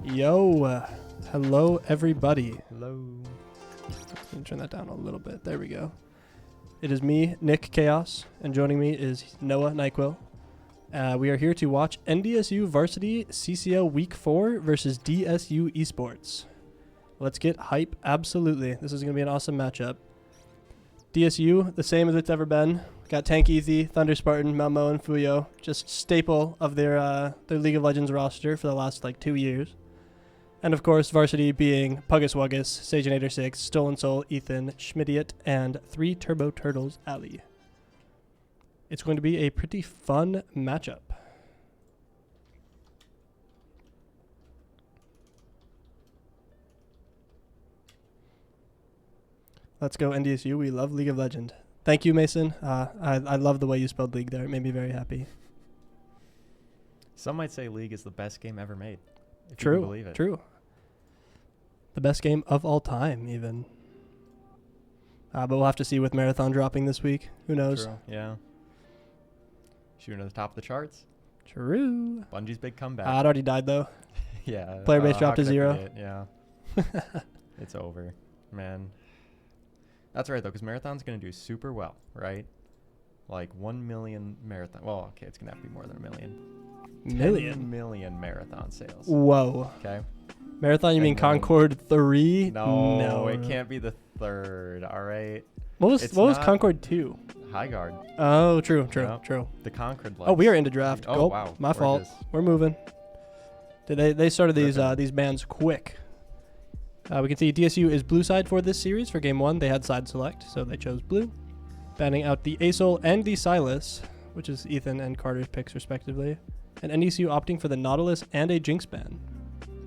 Yo, hello everybody. Hello. Let me turn that down a little bit. There we go. It is me, Nick Chaos, and joining me is Noah Nyquil. We are here to watch NDSU Varsity CCL Week 4 versus DSU Esports. Let's get hype. Absolutely. This is going to be an awesome matchup. DSU, the same as it's ever been. Got Tank Easy, Thunder Spartan, Melmo, and Fuyo. Just staple of their League of Legends roster for the last 2 years. And of course, Varsity being Puggus Wuggus, Saginator 6, Stolen Soul, Ethan, Schmidiot, and 3 Turbo Turtles, Ali. It's going to be a pretty fun matchup. Let's go NDSU. We love League of Legends. Thank you, Mason. I love the way you spelled League there. It made me very happy. Some might say League is the best game ever made. If True. You can believe it. True. The best game of all time, even. But we'll have to see with Marathon dropping this week. Who knows? True. Yeah. Shooting at the top of the charts. True. Bungie's big comeback. It already died, though. Yeah. Player base dropped to how could I 0. forget? Yeah. It's over, man. That's right, though, because Marathon's going to do super well, right? 1 million marathon. Well, okay, it's going to have to be more than 1 million. 10 million marathon sales. Whoa. Okay. Marathon, you mean Concord 3? No, it can't be the third, all right? What was Concord 2? High Guard. Oh, true. The Concord. Oh, we are into draft. Oh, wow. My fault. We're moving. They started these bands quick. We can see DSU is blue side for this series. For game 1, they had side select, so they chose blue. Banning out the Asol and the Silas, which is Ethan and Carter's picks respectively. And NDSU opting for the Nautilus and a Jinx ban.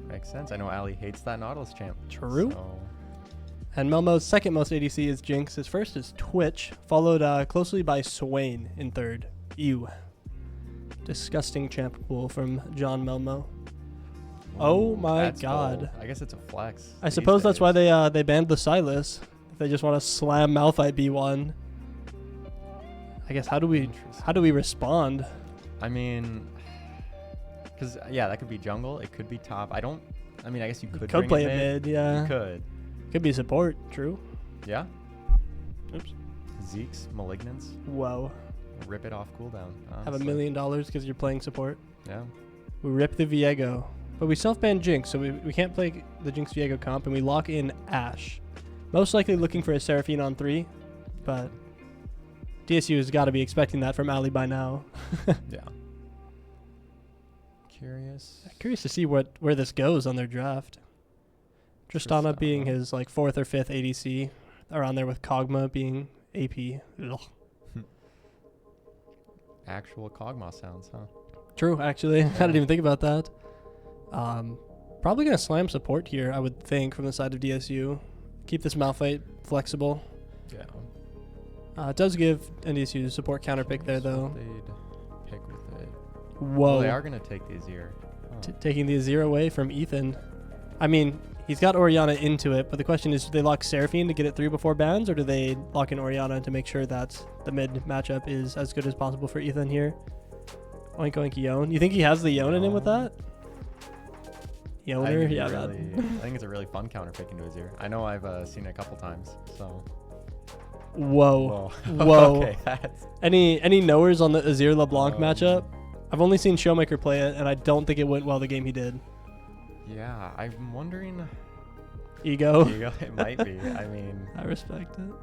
Makes sense. I know Ali hates that Nautilus champ. True. So. And Melmo's second most ADC is Jinx. His first is Twitch, followed closely by Swain in third. Ew. Disgusting champ pool from John Melmo. Oh my god. Bold. I guess it's a flex. I suppose that's why they banned the Silas. If they just want to slam Malphite B1. I guess how do we respond? I mean, because that could be jungle. It could be top. I guess you could play a mid. Yeah. You could. Could be support. True. Yeah. Oops. Zeke's Malignance. Whoa. Rip it off cooldown. Honestly. Have $1 million because you're playing support. Yeah. We rip the Viego. But we self-ban Jinx, so we can't play the Jinx Viego comp, and we lock in Ashe. Most likely looking for a Seraphine on 3, but DSU has got to be expecting that from Ali by now. Yeah. Curious to see where this goes on their draft. Tristana being his 4th or 5th ADC, around there with Kog'Maw being AP. Ugh. Actual Kog'Maw sounds, huh? True, actually. I didn't even think about that. Probably going to slam support here, I would think, from the side of DSU. Keep this Malphite flexible. Yeah. It does give NDSU the support counter pick there, though. They'd pick with it. Whoa. Well, they are going to take the Azir. Taking the Azir away from Ethan. I mean, he's got Orianna into it, but the question is, do they lock Seraphine to get it through before bans, or do they lock in Orianna to make sure that the mid matchup is as good as possible for Ethan here? Oink oink Yone. You think he has the Yone in him with that? Yoner? Yeah, I think it's a really fun counter pick into Azir. I know I've seen it a couple times, so. Whoa. Okay, any knowers on the Azir LeBlanc matchup? I've only seen Showmaker play it, and I don't think it went well the game he did. Yeah, I'm wondering. Ego? It might be. I mean. I respect it.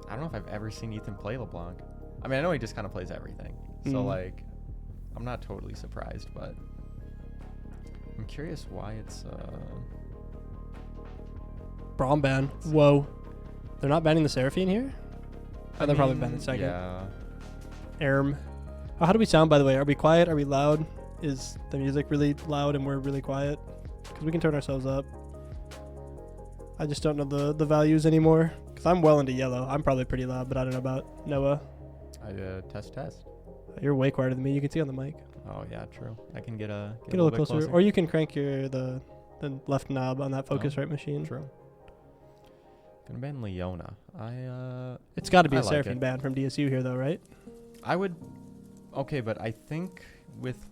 I don't know if I've ever seen Ethan play LeBlanc. I mean, I know he just kind of plays everything. So, I'm not totally surprised, but I'm curious why it's Braum ban. Whoa. They're not banning the Seraphine here? They're probably banning the second. Yeah. Erm. Oh, how do we sound, by the way? Are we quiet? Are we loud? Is the music really loud and we're really quiet? Because we can turn ourselves up. I just don't know the values anymore. Because I'm well into yellow. I'm probably pretty loud, but I don't know about Noah. I test. You're way quieter than me. You can see on the mic. Oh, yeah, true. I can get a little closer. Or you can crank the left knob on that Focusrite machine. True. Gonna ban Leona. It's got to be a Seraphine ban from DSU here, though, right? I would. Okay, but I think with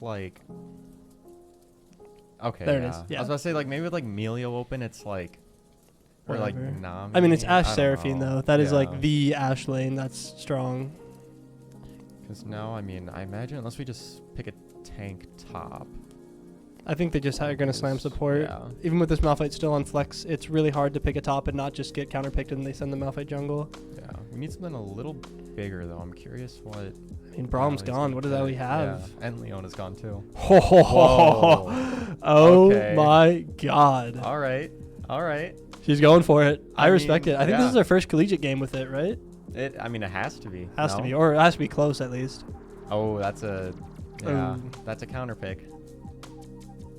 Okay, There it yeah. is, yeah. I was about to say, like, maybe with, like, Melio open, it's, like... Or, like, Whatever. Nami. I mean, it's Ashe I don't Seraphine, know. though. That is, Yeah. like, the Ashe lane. That's strong. Because now, I mean, I imagine unless we just pick a tank top. I think they just are going to slam support. Yeah. Even with this Malphite still on flex, it's really hard to pick a top and not just get counterpicked and they send the Malphite jungle. Yeah. We need something a little bigger, though. I'm curious what... I mean, Braum's Allie's gone. gonna What does Ali pick. have? Yeah. And Leona's gone, too. Ho, ho, ho, ho, ho. Whoa. Oh, Okay. my God. All right. All right. She's going for it. I I respect mean, it. I think this yeah. is her first collegiate game with it, right? I mean, it has to be. Has to no? be. Or it has to be close, at least. Oh, that's a... Yeah. Ooh. That's a counter pick.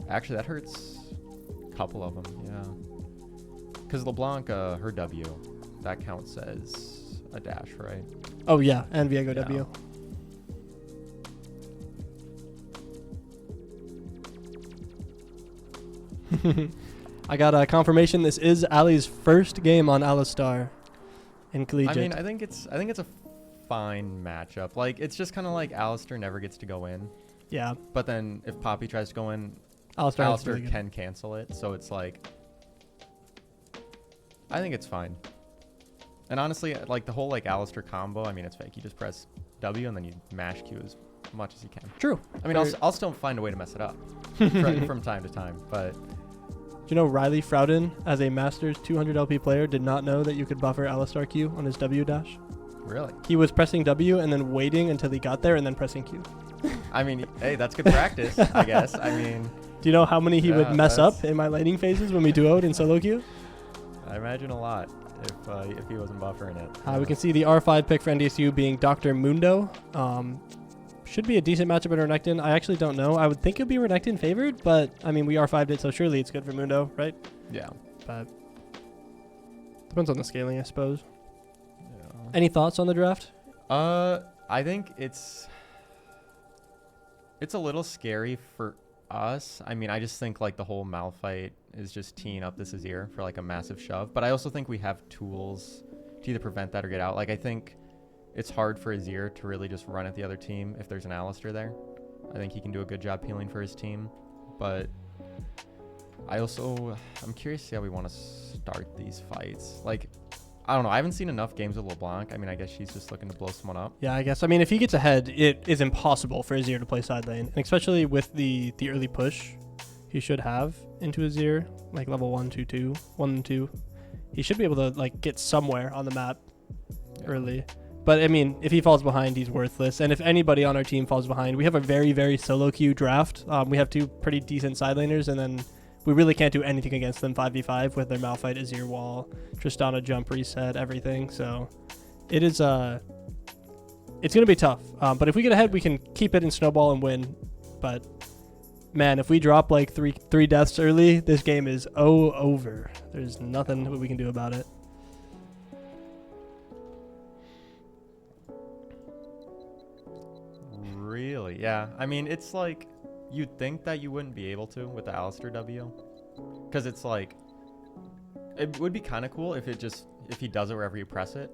Actually, that hurts a couple of them, yeah. Because LeBlanc, her W, that counts as a dash, right? Oh, yeah. And Viego Yeah. W. I got a confirmation this is Ali's first game on Alistar in collegiate. I mean, I think it's a fine matchup. Like, it's just kind of like Alistair never gets to go in. yeah. But then if Poppy tries to go in, Alistar Alistair can cancel it. So it's like... I think it's fine. And honestly, like, the whole, like, Alistair combo, I mean, it's fake. You just press W and then you mash Q as much as you can. True. I mean, I'll still find a way to mess it up from time to time, but... Do you know Riley Frouden, as a Masters 200 LP player, did not know that you could buffer Alistar Q on his W dash? Really? He was pressing W and then waiting until he got there and then pressing Q. I mean, hey, that's good practice, I guess. I mean... Do you know how many he would Yeah, mess that's- up in my laning phases when we duoed in solo queue? I imagine a lot if he wasn't buffering it. We can see the R5 pick for NDSU being Dr. Mundo. Should be a decent matchup in Renekton. I actually don't know. I would think it would be Renekton favored, but I mean, we R5'd it, so surely it's good for Mundo, right? Yeah. But depends on the scaling, I suppose. Yeah. Any thoughts on the draft? I think it's a little scary for us. I mean, I just think like the whole Malphite is just teeing up this Azir for like a massive shove. But I also think we have tools to either prevent that or get out. Like, I think it's hard for Azir to really just run at the other team if there's an Alistar there. I think he can do a good job peeling for his team. But I'm curious to see how we want to start these fights. Like, I don't know. I haven't seen enough games with LeBlanc. I mean, I guess she's just looking to blow someone up. Yeah, I guess. I mean, if he gets ahead, it is impossible for Azir to play side lane. And especially with the early push he should have into Azir, like level 1, 2, 2, 1 and 2. He should be able to like get somewhere on the map early. But I mean, if he falls behind, he's worthless. And if anybody on our team falls behind, we have a very, very solo queue draft. We have two pretty decent side laners, and then we really can't do anything against them 5v5 with their Malphite, Azir wall, Tristana jump reset, everything. So it is it's gonna be tough. But if we get ahead, we can keep it in snowball and win. But man, if we drop like three deaths early, this game is over. There's nothing we can do about it. Really? Yeah. I mean, it's like you'd think that you wouldn't be able to with the Alistar W, because it's like it would be kind of cool if he does it wherever you press it.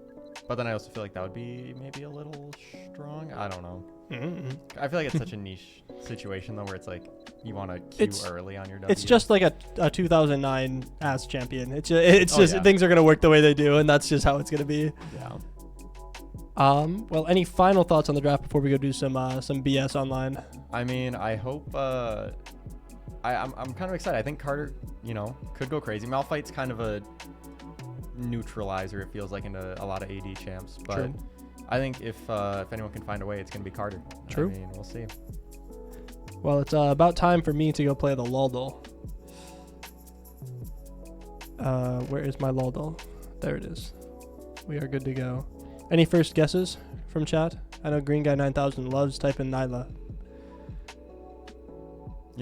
But then I also feel like that would be maybe a little strong. I don't know. Mm-hmm. I feel like it's such a niche situation though, where it's like you want to queue early on your W. It's just like a 2009 ass champion. It's just yeah. things are gonna work the way they do, and that's just how it's gonna be. Yeah. Well, any final thoughts on the draft before we go do some BS online? I mean, I hope. I'm kind of excited. I think Carter, could go crazy. Malphite's kind of a neutralizer. It feels like into a lot of AD champs, but True. I think if anyone can find a way, it's gonna be Carter. True. I mean, we'll see. Well, it's about time for me to go play the Luldle. Where is my Luldle? There it is. We are good to go. Any first guesses from chat? I know Green Guy 9000 loves typing Nyla.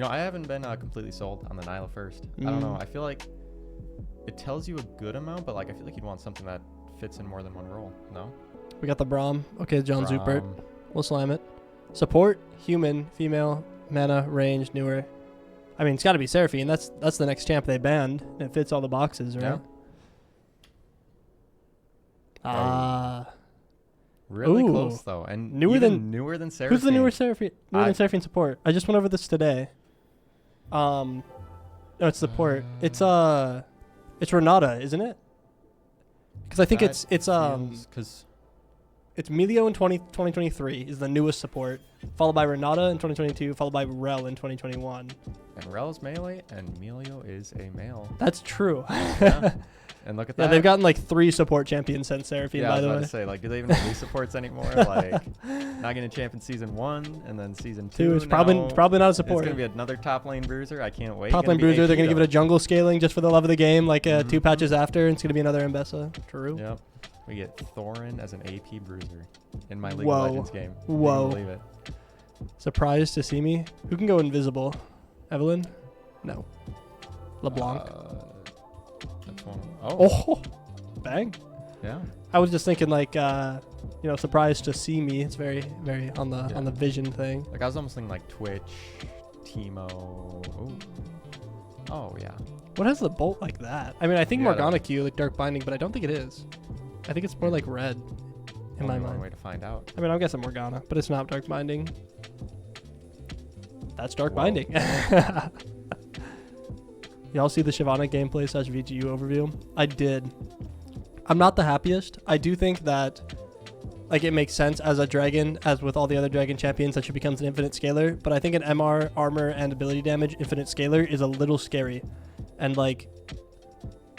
I haven't been completely sold on the Nyla first. I don't know. I feel like it tells you a good amount, but like I feel like you'd want something that fits in more than one role. No? We got the Braum. Okay, John Zupert. Braum. We'll slam it. Support, human, female, mana, range, newer. I mean, it's got to be Seraphine. That's the next champ they banned. It fits all the boxes, right? Yeah. Really Ooh. close though, and newer than Seraphine. Who's the newer Seraphine? Newer than Seraphine support. I just went over this today. No, it's support. It's Renata, isn't it? Because I think it's because it's Melio in 2023 is the newest support, followed by Renata in 2022, followed by Rel in 2021. and Rel's melee and Melio is a male. That's true. Yeah. And look at that. Yeah, they've gotten like 3 support champions since Seraphine, Yeah, by I was the about way. to say, like, do they even have these supports anymore? Like, not getting a champ in season 1 and then season 2. It's probably not a It's support. gonna be another top lane bruiser. I can't wait. Top lane bruiser. They're gonna give it a jungle scaling just for the love of the game, like 2 patches after. And it's gonna be another Mbessa. True. Yep. We get Thorin as an AP bruiser in my League Whoa. of Legends game. Whoa. Can't believe it. Surprised to see me. Who can go invisible? Evelyn? No. LeBlanc. That's one. Oh. Bang. Yeah. I was just thinking like, surprised to see me. It's very, very on the vision thing. Like I was almost thinking like Twitch, Teemo. Ooh. Oh yeah. What has the bolt like that? I mean, I think Yeah, Morgana Q, like Dark Binding, but I don't think it is. I think it's more like red in my Only one mind. way to find out. I mean, I'm guessing Morgana, but it's not Dark Binding. That's Dark Whoa. Binding. Y'all see the Shyvana gameplay / VGU overview? I did. I'm not the happiest. I do think that like it makes sense as a dragon, as with all the other dragon champions, that she becomes an infinite scaler. But I think an MR, armor, and ability damage infinite scaler is a little scary. And like,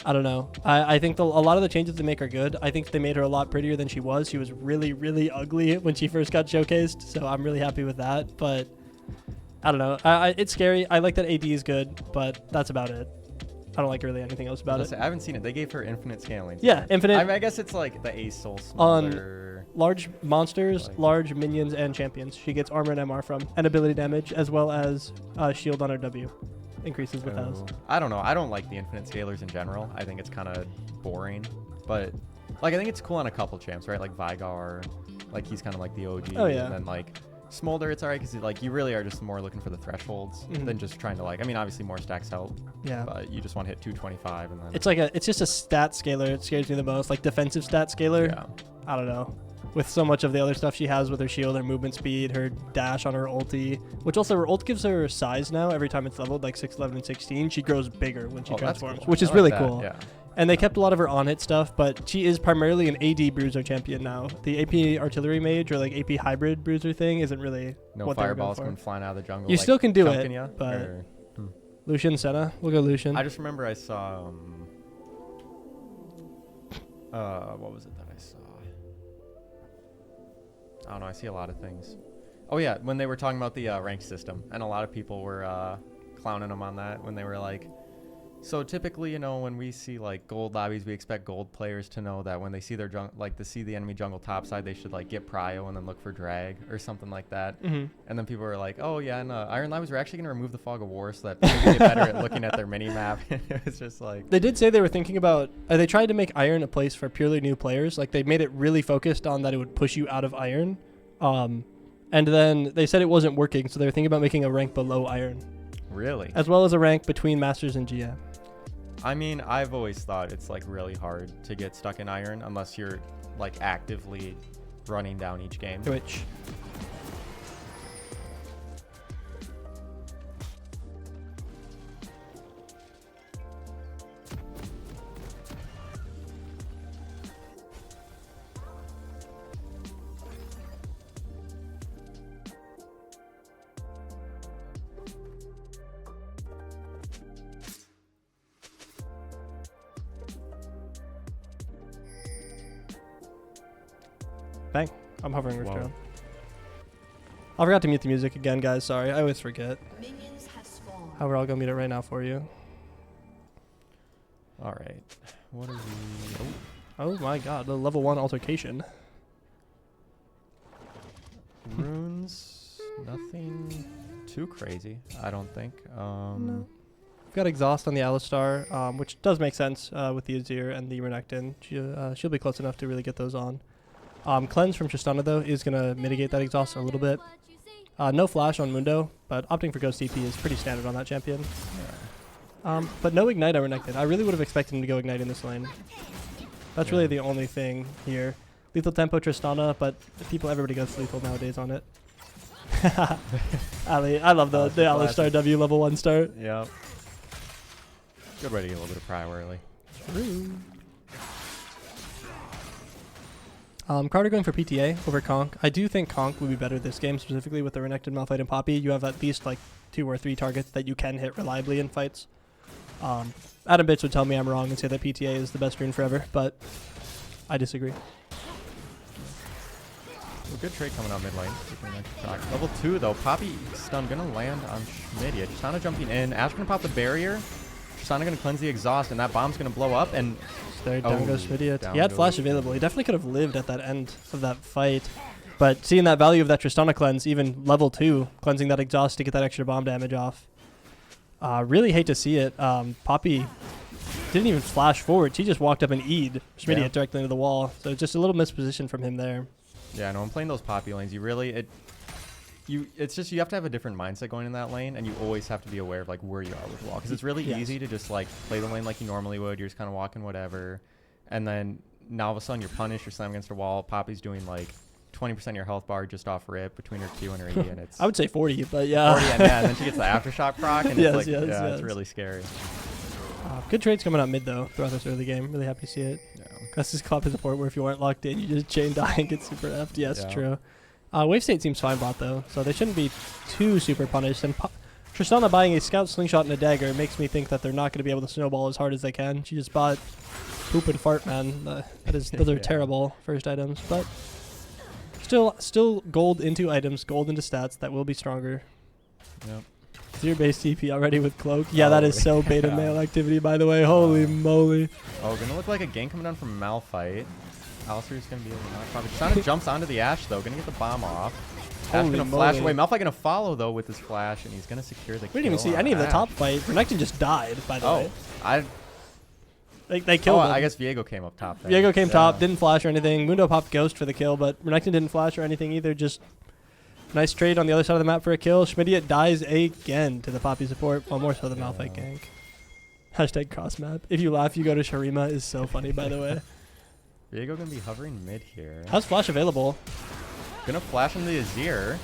I don't know. I think a lot of the changes they make are good. I think they made her a lot prettier than she was. She was really, really ugly when she first got showcased. So I'm really happy with that. But I don't know. It's scary. I like that AD is good, but that's about it. I don't like really anything else about it. I haven't seen it. They gave her infinite scaling. Yeah, infinite. I guess it's like the Ace Soul smaller. Large monsters, Like- large minions, and champions. She gets armor and MR from, and ability damage, as well as shield on her W. Increases with those. I don't know. I don't like the infinite scalers in general. I think it's kind of boring. But like I think it's cool on a couple champs, right? Like Vygar, like he's kind of like the OG. Oh, yeah. And then like Smolder, it's alright because like you really are just more looking for the thresholds than just trying to like. I mean, obviously more stacks help. Yeah. But you just want to hit 225 and then. It's just a stat scaler. It scares me the most. Like defensive stat scaler. Yeah. I don't know. With so much of the other stuff she has with her shield, her movement speed, her dash on her ulti, which also her ult gives her size now every time it's leveled, like 6, 11, and 16. She grows bigger when she Oh, that's transforms, cool. which is I like really that, cool. Yeah. And they kept a lot of her on-hit stuff, but she is primarily an AD bruiser champion now. The AP artillery mage or like AP hybrid bruiser thing isn't really No what they were going fireballs for. coming flying out of the jungle. You like still can do chunking it, ya, but or- Lucian Senna. We'll go Lucian. I just remember I saw what was it that I saw? I don't know. I see a lot of things. Oh yeah, when they were talking about the rank system, and a lot of people were clowning them on that when they were like, so typically, you know, when we see like gold lobbies, we expect gold players to know that when they see their see the enemy jungle topside, they should like get prio and then look for drag or something like that. Mm-hmm. And then people were like, oh yeah, and Iron Lobbies, we're actually going to remove the fog of war so that people can get better at looking at their mini map. It was just like, They did say they were thinking about, they tried to make Iron a place for purely new players. Like they made it really focused on that it would push you out of Iron. And then they said it wasn't working, so they were thinking about making a rank below Iron, really? as well as a rank between Masters and GM. I mean, I've always thought it's like really hard to get stuck in Iron unless you're like actively running down each game. Which, bang, I'm hovering Whoa. restraint. I forgot to mute the music again, guys. Sorry, I always forget. Minions have spawned. However, I'll go mute it right now for you. All right. What are we? Oh my god, the level 1 altercation. Runes, nothing too crazy, I don't think. No. We've got Exhaust on the Alistar, which does make sense with the Azir and the Renekton. She'll be close enough to really get those on. Cleanse from Tristana, though, is going to mitigate that Exhaust a little bit. No Flash on Mundo, but opting for Ghost TP is pretty standard on that champion. But no Ignite on Renekton. I really would have expected him to go Ignite in this lane. That's really the only thing here. Lethal Tempo Tristana, but everybody goes lethal nowadays on it. Ali, I love the Alistar W level 1 start. Yep. Good way to get a little bit of prio early. True. Carter going for PTA over Conk. I do think Conk would be better this game, specifically with the Renekton, Malphite, and Poppy. You have at least like 2 or 3 targets that you can hit reliably in fights. Adam Bitch would tell me I'm wrong and say that PTA is the best rune forever, but I disagree. Well, good trade coming out mid lane. Level 2 though. Poppy stun gonna land on Schmidia. Tristana jumping in. Ash gonna pop the barrier. Tristana gonna cleanse the exhaust, and that bomb's gonna blow up. And there, down goes Schmidia. He had goes flash available. He definitely could have lived at that end of that fight. But seeing that value of that Tristana cleanse, even level 2, cleansing that exhaust to get that extra bomb damage off. Really hate to see it. Poppy didn't even flash forward. She just walked up and E'd Schmidia directly into the wall. So just a little misposition from him there. Yeah, no, I'm playing those Poppy lanes. It's just you have to have a different mindset going in that lane, and you always have to be aware of like where you are with the wall, because it's really easy to just like play the lane like you normally would. You're just kind of walking whatever, and then now all of a sudden you're punished, you're slammed against a wall. Poppy's doing like 20% of your health bar just off rip between her Q and her E, and it's I would say 40, but yeah. 40, and then she gets the aftershock proc, and it's like it's really scary. Good trades coming out mid though throughout this early game. Really happy to see it. Yeah. Gus's Club is a port where if you aren't locked in, you just chain die and get super effed. Yes, true. Wave State seems fine bot though, so they shouldn't be too super punished. And Tristana buying a Scout, Slingshot, and a Dagger makes me think that they're not going to be able to snowball as hard as they can. She just bought Poop and Fart, man. Those are terrible first items, but still gold into items, gold into stats that will be stronger. Yep. Zero base TP already with Cloak. Yeah, that is so beta male activity, by the way. Holy moly. Oh, gonna look like a gank coming down from Malphite. Alistair's gonna be able to knock Poppy. Tristana jumps onto the Ashe though, gonna get the bomb off. Ash gonna flash away. Malphite gonna follow though with his flash, and he's gonna secure the kill. We didn't even see any of the top fight. Renekton just died, by the way. They killed him. I guess Viego came up top there. Viego came top, didn't flash or anything. Mundo popped Ghost for the kill, but Renekton didn't flash or anything either. Just nice trade on the other side of the map for a kill. Schmidia dies again to the Poppy support. Well, more so the Malphite gank. Hashtag cross map. If you laugh, you go to Sharima is so funny, by the way. Viego gonna be hovering mid here. How's flash available? Gonna flash into the Azir.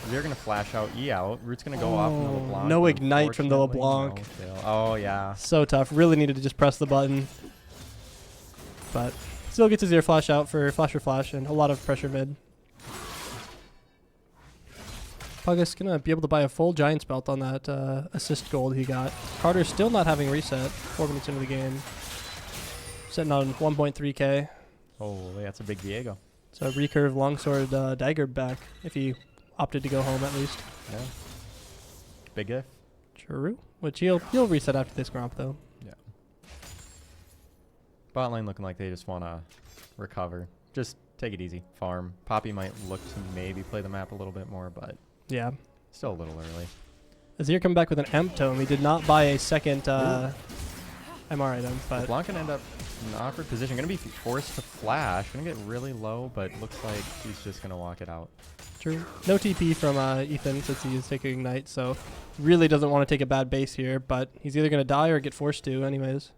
Azir gonna flash out, E out. Root's gonna go off from the LeBlanc. No ignite from the LeBlanc. No, oh, yeah. So tough. Really needed to just press the button. But still gets Azir flash out for flash and a lot of pressure mid. Puggus gonna be able to buy a full Giant's Belt on that assist gold he got. Carter's still not having reset 4 minutes into the game. Sitting on 1.3k. Holy, that's a big Viego. So recurve longsword dagger back if he opted to go home at least. Yeah. Big if. True. Which he'll reset after this Gromp though. Yeah. Bot lane looking like they just want to recover. Just take it easy. Farm. Poppy might look to maybe play the map a little bit more, but yeah, still a little early. Azir coming back with an Amp Tome. He did not buy a second MR item, but LeBlanc can end up in an awkward position. Gonna be forced to flash. Gonna get really low, but looks like he's just gonna walk it out. True. No TP from Ethan since he is taking Ignite, so really doesn't want to take a bad base here, but he's either gonna die or get forced to anyways.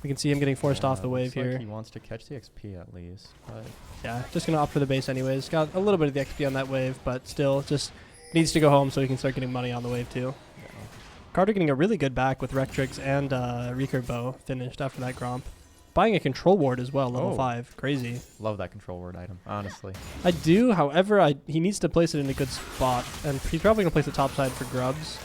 We can see him getting forced off the wave here. Like he wants to catch the XP at least, but yeah, just gonna opt for the base anyways. Got a little bit of the XP on that wave, but still just needs to go home so he can start getting money on the wave too. Yeah. Carter getting a really good back with Rectrix and Recurve Bow finished after that Gromp. Buying a control ward as well, level 5. Crazy. Love that control ward item, honestly. I do, however, he needs to place it in a good spot, and he's probably gonna place it top side for grubs.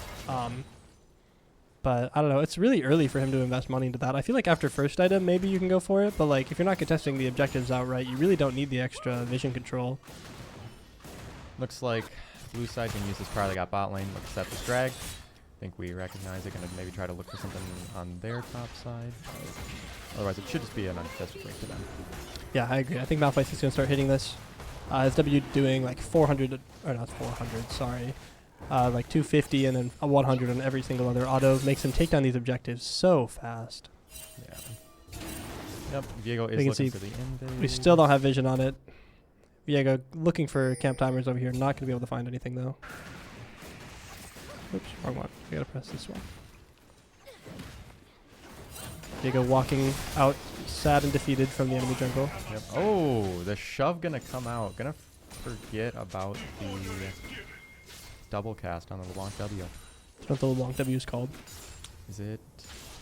But I don't know, it's really early for him to invest money into that. I feel like after first item, maybe you can go for it, but like if you're not contesting the objectives outright, you really don't need the extra vision control. Looks like blue side can use this power. They got bot lane. Looks set this drag. I think we recognize it. Gonna maybe try to look for something on their top side. Otherwise, it should just be an uncontested wave for them. Yeah, I agree. I think Malphite is gonna start hitting this. SW doing like 400, or not 400, sorry. Like 250 and then a 100 on every single other auto makes him take down these objectives so fast. Yeah. Yep. Viego is looking for the invade. We still don't have vision on it. Viego looking for camp timers over here. Not going to be able to find anything though. Oops, wrong one. I gotta press this one. Viego walking out sad and defeated from the enemy jungle. Yep. Oh, the shove gonna come out. Gonna forget about the double cast on the LeBlanc W. That's what the LeBlanc W is called. Is it?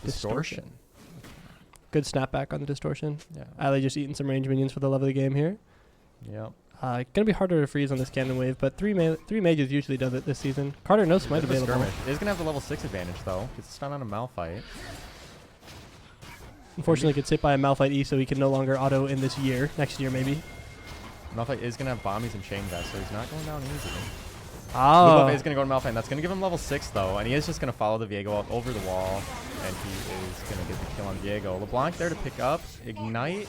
Distortion. Good snapback on the distortion. Yeah. Ali just eating some range minions for the love of the game here. Yep. Gonna be harder to freeze on this cannon wave, but three mages usually does it this season. Carter, no smite available. Skirmish. It is gonna have the level 6 advantage though. It's stun on a Malphite. Unfortunately, gets hit by a Malphite E, so he can no longer auto in this year. Next year, maybe. Malphite is gonna have bombies and chain vest, so he's not going down easy. Oh. Is going to go to Malphite, and that's going to give him level 6, though. And he is just going to follow the Viego up over the wall, and he is going to get the kill on Viego. LeBlanc there to pick up. Ignite.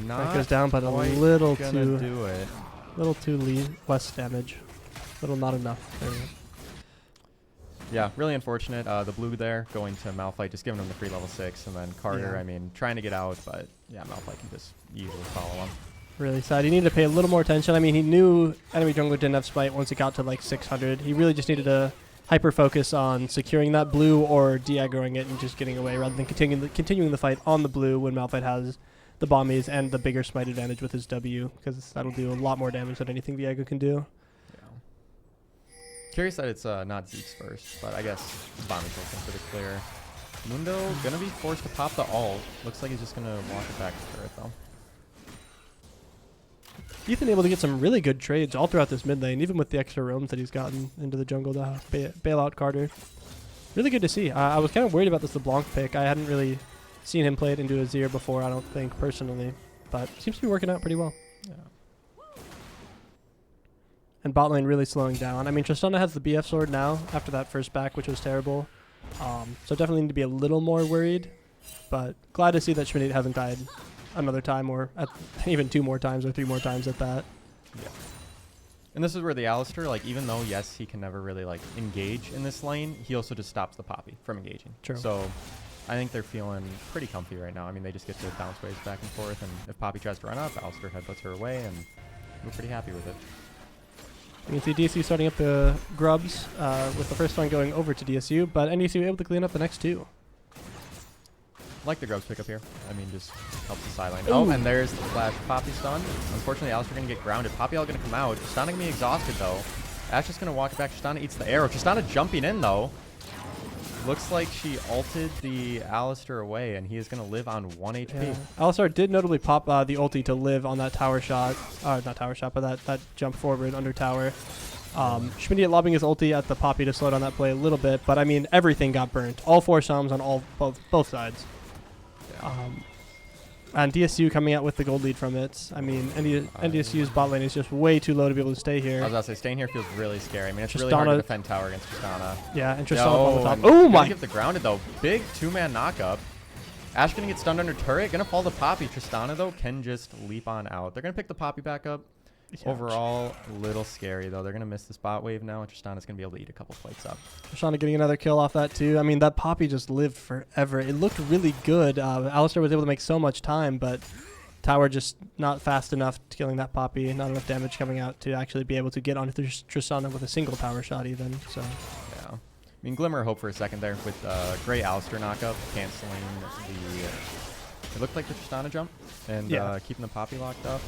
That goes down, but a little too less damage. Little not enough. There we go. Yeah, really unfortunate. The blue there going to Malphite, just giving him the free level 6. And then Carter, Yeah. I mean, trying to get out, but yeah, Malphite can just easily follow him. Really sad. He needed to pay a little more attention. I mean, he knew enemy jungler didn't have smite once it got to like 600. He really just needed to hyper focus on securing that blue or de-aggroing it and just getting away rather than continuing the fight on the blue when Malphite has the bombies and the bigger smite advantage with his W, because that'll do a lot more damage than anything Viego can do. Yeah. Curious that it's not Zeke's first, but I guess bombing's looking pretty clear. Mundo gonna be forced to pop the ult. Looks like he's just gonna walk it back to turret though. Ethan able to get some really good trades all throughout this mid lane, even with the extra roams that he's gotten into the jungle to bail out Carter. Really good to see. I was kind of worried about this LeBlanc pick. I hadn't really seen him play it into Azir before, I don't think, personally. But seems to be working out pretty well. Yeah. And bot lane really slowing down. I mean, Tristana has the BF sword now after that first back, which was terrible. So definitely need to be a little more worried. But glad to see that Schmidt hasn't died another time, or even 2 more times or 3 more times at that. Yeah. And this is where the Alistar, like, even though, yes, he can never really, like, engage in this lane, he also just stops the Poppy from engaging. True. So I think they're feeling pretty comfy right now. I mean, they just get to bounce waves back and forth, and if Poppy tries to run up, Alistar headbutts her away, and we're pretty happy with it. You can see DSU starting up the grubs with the first one going over to DSU, but NDSU able to clean up the next 2. Like the grubs pick up here. I mean, just helps the sideline. Oh, and there's the flash Poppy stun. Unfortunately, Alistar going to get grounded. Poppy all going to come out. Tristana going to be exhausted, though. Ash just going to walk it back. Tristana eats the arrow. Tristana jumping in, though. Looks like she ulted the Alistar away, and he is going to live on 1 HP. Yeah. Alistar did notably pop the ulti to live on that tower shot. Not tower shot, but that jump forward under tower. Schmidt lobbing his ulti at the Poppy to slow down that play a little bit, but I mean, everything got burnt. All 4 Psalms on both sides. And DSU coming out with the gold lead from it. I mean, NDSU's bot lane is just way too low to be able to stay here. I was about to say, staying here feels really scary. I mean, it's really hard to defend tower against Tristana. Yeah, and Tristana on the top. Oh my! Give the grounded though. Big 2-man knockup. Ash gonna get stunned under turret. Gonna fall to Poppy. Tristana though can just leap on out. They're gonna pick the Poppy back up. Yeah. Overall, a little scary though. They're gonna miss the spot wave now. Tristana's gonna be able to eat a couple plates up. Tristana getting another kill off that too. I mean, that Poppy just lived forever. It looked really good. Alistar was able to make so much time, but tower just not fast enough to killing that Poppy. Not enough damage coming out to actually be able to get onto Tristana with a single tower shot even. So yeah, I mean, glimmer of hope for a second there with great Alistar knockup, canceling the. It looked like the Tristana jump and keeping the Poppy locked up.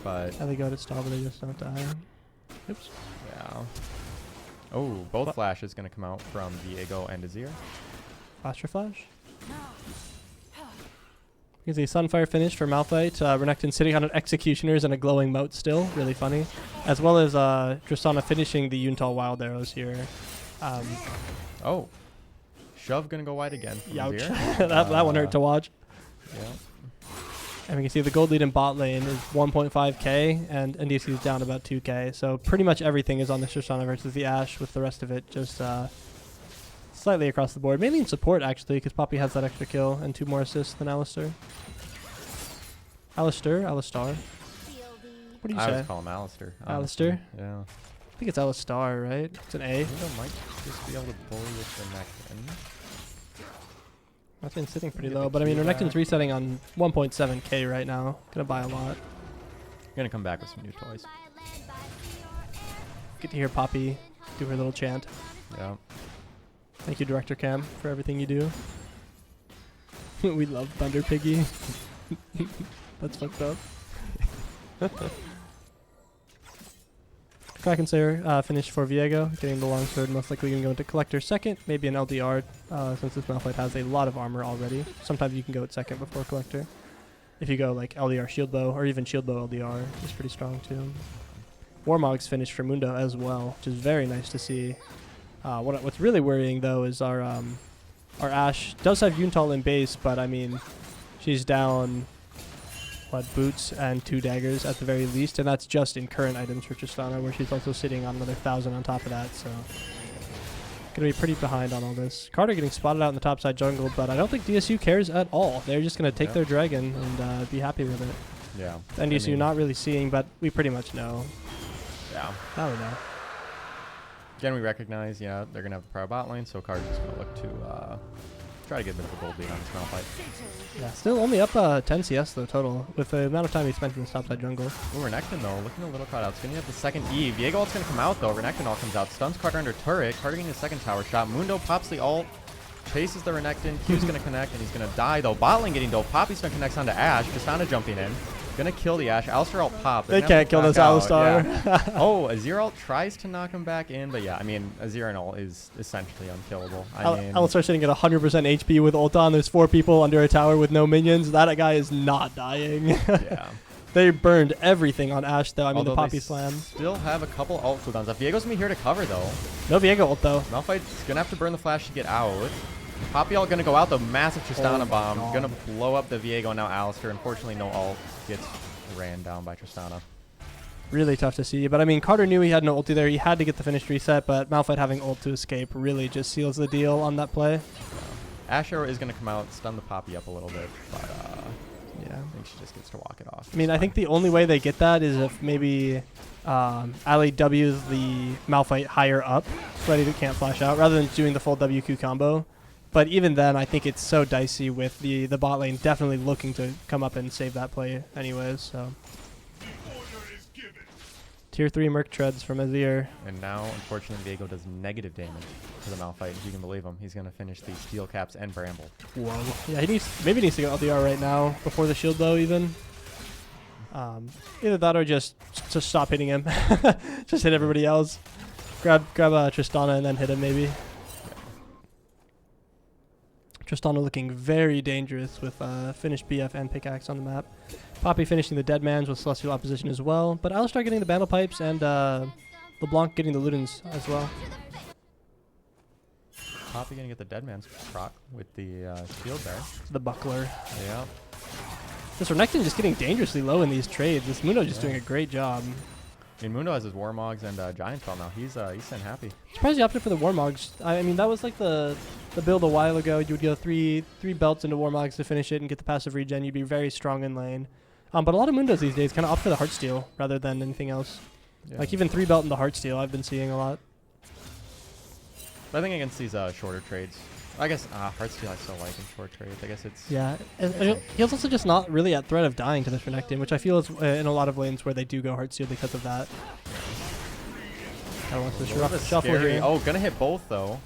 But they go to stall, but they just don't die. Oops. Yeah. Oh, both flashes going to come out from Viego and Azir. Faster flash. You can see Sunfire finished for Malphite. Renekton sitting on an Executioners and a glowing moat still. Really funny. As well as Tristana finishing the Yuntal Wild Arrows here. Oh. Shove going to go wide again. Youch. that one hurt to watch. Yeah. And we can see the gold lead in bot lane is 1.5k, and NDSU is down about 2k. So pretty much everything is on the Tristana versus the Ashe, with the rest of it just slightly across the board. Mainly in support, actually, because Poppy has that extra kill and 2 more assists than Alistar. Alistar? What do you say? I always call him Alistar. Alistar? Yeah. I think it's Alistar, right? It's an A. I think I might just be able to bully with Renekton. Renekton's sitting pretty low, but I mean, Renekton's resetting on 1.7k right now. Gonna buy a lot. Gonna come back with some new toys. Get to hear Poppy do her little chant. Yeah. Thank you, Director Cam, for everything you do. We love Thunder Piggy. That's fucked up. Kraken Slayer finished for Viego, getting the longsword, most likely going to go into Collector second, maybe an LDR, since this Malphite has a lot of armor already. Sometimes you can go at second before Collector. If you go like LDR Shield Bow, or even Shield Bow LDR, is pretty strong too. Warmog's finished for Mundo as well, which is very nice to see. What's really worrying though is our Ashe does have Yuntal in base, but I mean, she's down boots and 2 daggers at the very least, and that's just in current items for Tristana, where she's also sitting on another 1,000 on top of that, so gonna be pretty behind on all this. Carter getting spotted out in the top side jungle, but I don't think DSU cares at all. They're just gonna take their dragon and be happy with it. Yeah. NDSU not really seeing, but we pretty much know. Yeah. I don't know. Again, we recognize, they're going to have a prior bot lane, so Carter's just going to look to try to get a bit of a gold lead on this Malphite. Yeah, still only up 10 CS though total, with the amount of time he spent in the top side jungle. Ooh, Renekton though, looking a little caught out. It's going to have the second E. Viego ult's going to come out though. Renekton ult comes out, stuns Carter under turret. Carter getting the second tower shot. Mundo pops the ult, chases the Renekton. Q's going to connect, and he's going to die though. Bot lane getting dope. Poppy's going to connect onto Ashe. Tristana jumping in. Gonna kill the Ashe. Alistar ult pop. They can't kill this Alistar. Yeah. Oh, Azir ult tries to knock him back in, but yeah, I mean, Azir and ult is essentially unkillable. Alistar sitting at 100% HP with ult on. There's 4 people under a tower with no minions. That guy is not dying. Yeah. They burned everything on Ashe though. I mean, Although the Poppy they Slam. Still have a couple ult cooldowns. Viego's gonna be here to cover though. No Viego ult though. Malphite's gonna have to burn the flash to get out. Poppy ult gonna go out though. Massive Tristana bomb. God. Gonna blow up the Viego and now Alistar. Unfortunately, no ult gets ran down by Tristana. Really tough to see, but I mean, Carter knew he had no ulti there. He had to get the finished reset, but Malphite having ult to escape really just seals the deal on that play. Ashe Arrow is going to come out, stun the Poppy up a little bit, but yeah, I think she just gets to walk it off. I mean, I think the only way they get that is if maybe Ali W's the Malphite higher up so that he can't flash out, rather than doing the full WQ combo. But even then, I think it's so dicey with the bot lane definitely looking to come up and save that play anyways. So Tier 3 Merc Treads from Azir. And now, unfortunately, Viego does negative damage to the Malphite. If you can believe him, he's going to finish the Steel Caps and Bramble. Whoa. Yeah, he maybe needs to go LDR right now before the shield though even. Either that or just stop hitting him. Just hit everybody else. Grab Tristana and then hit him maybe. Tristana looking very dangerous with finished BF and pickaxe on the map. Poppy finishing the Deadmans with Celestial Opposition as well. But Alistar getting the Bandle Pipes and LeBlanc getting the Ludens as well. Poppy going to get the Deadman's proc with the shield there. The Buckler. Yeah. This Renekton just getting dangerously low in these trades. This Mundo just doing a great job. I mean, Mundo has his Warmogs and Giant Spell now. He's sitting happy. Surprised he opted for the Warmogs. I mean, that was like the build a while ago. You would go three belts into Warmogs to finish it and get the passive regen. You'd be very strong in lane. But a lot of Mundos these days kind of opt for the Heartsteel rather than anything else. Yeah. Like even 3 belt into Heartsteel I've been seeing a lot. I think against these shorter trades, I guess Heartsteel I still like in short trades. I guess it's... Yeah, he's also just not really at threat of dying to this Renekton, which I feel is in a lot of lanes where they do go Heartsteel because of that. Kind of wants to shuffle here. Oh, gonna hit both though.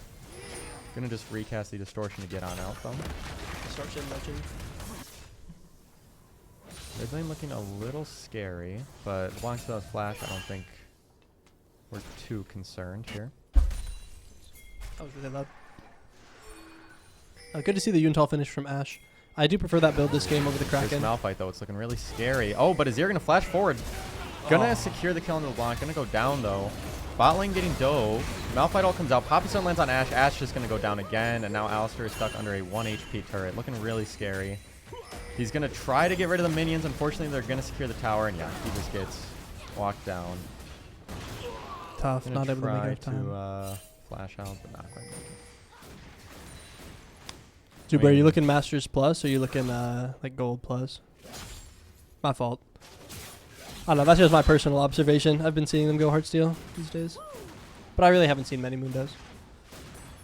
Gonna just recast the Distortion to get on out though. Distortion legend. Red lane looking a little scary, but LeBlanc still has flash. I don't think we're too concerned here. That was really loud. Good to see the Yuntal finish from Ashe. I do prefer that build this game over the Kraken. This Malphite though, it's looking really scary. Oh, but Azir gonna flash forward. Gonna secure the kill on the LeBlanc. Gonna go down though. Bot lane getting dove. Malphite all comes out. Poppy Stone lands on Ashe. Ashe just gonna go down again, and now Alistar is stuck under a 1 HP turret. Looking really scary. He's gonna try to get rid of the minions. Unfortunately, they're gonna secure the tower, and yeah, he just gets walked down. Tough, not able to make enough time. To flash out, but not quite making. Zuber, are you looking Masters Plus or are you looking like Gold Plus? My fault. I don't know, that's just my personal observation. I've been seeing them go Heartsteel these days. But I really haven't seen many Mundos.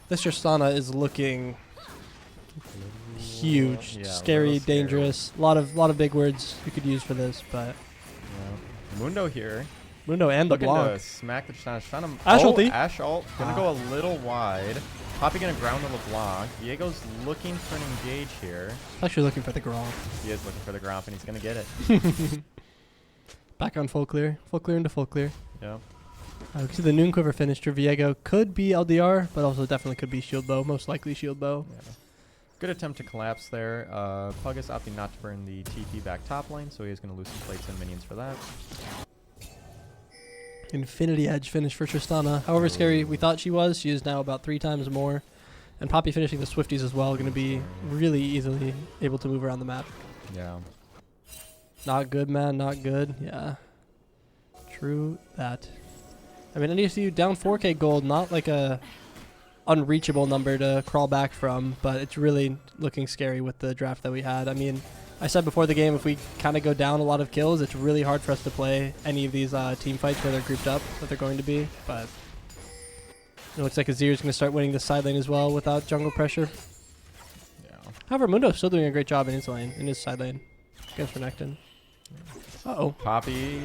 This Tristana is looking huge, Yeah, scary, dangerous. A lot of big words you could use for this, but yeah. Mundo here. Mundo and the Looking block. to smack the Tristana. Ashe ulti. Ashe ult. Gonna go a little wide. Poppy gonna ground the LeBlanc. Viego's looking for an engage here. Actually looking for the Gromp. He is looking for the Gromp, and he's gonna get it. Back on full clear. Full clear into full clear. Yeah. See the Noon Quiver finished. Viego could be LDR, but also definitely could be Shield Bow. Most likely Shield Bow. Yeah. Good attempt to collapse there. Puggus opting not to burn the TP back top lane, so he is going to lose some plates and minions for that. Infinity Edge finish for Tristana. However scary we thought she is now about 3 times more. And Poppy finishing the Swifties as well, going to be really easily able to move around the map. Yeah. Not good, man. Not good. Yeah. True that. I mean, NDSU down 4K gold, not like a unreachable number to crawl back from, but it's really looking scary with the draft that we had. I mean, I said before the game, if we kind of go down a lot of kills, it's really hard for us to play any of these team fights where they're grouped up that they're going to be, but it looks like Azir's going to start winning this side lane as well without jungle pressure. Yeah. However, Mundo's still doing a great job in his lane, in his side lane against Renekton. Uh-oh. Poppy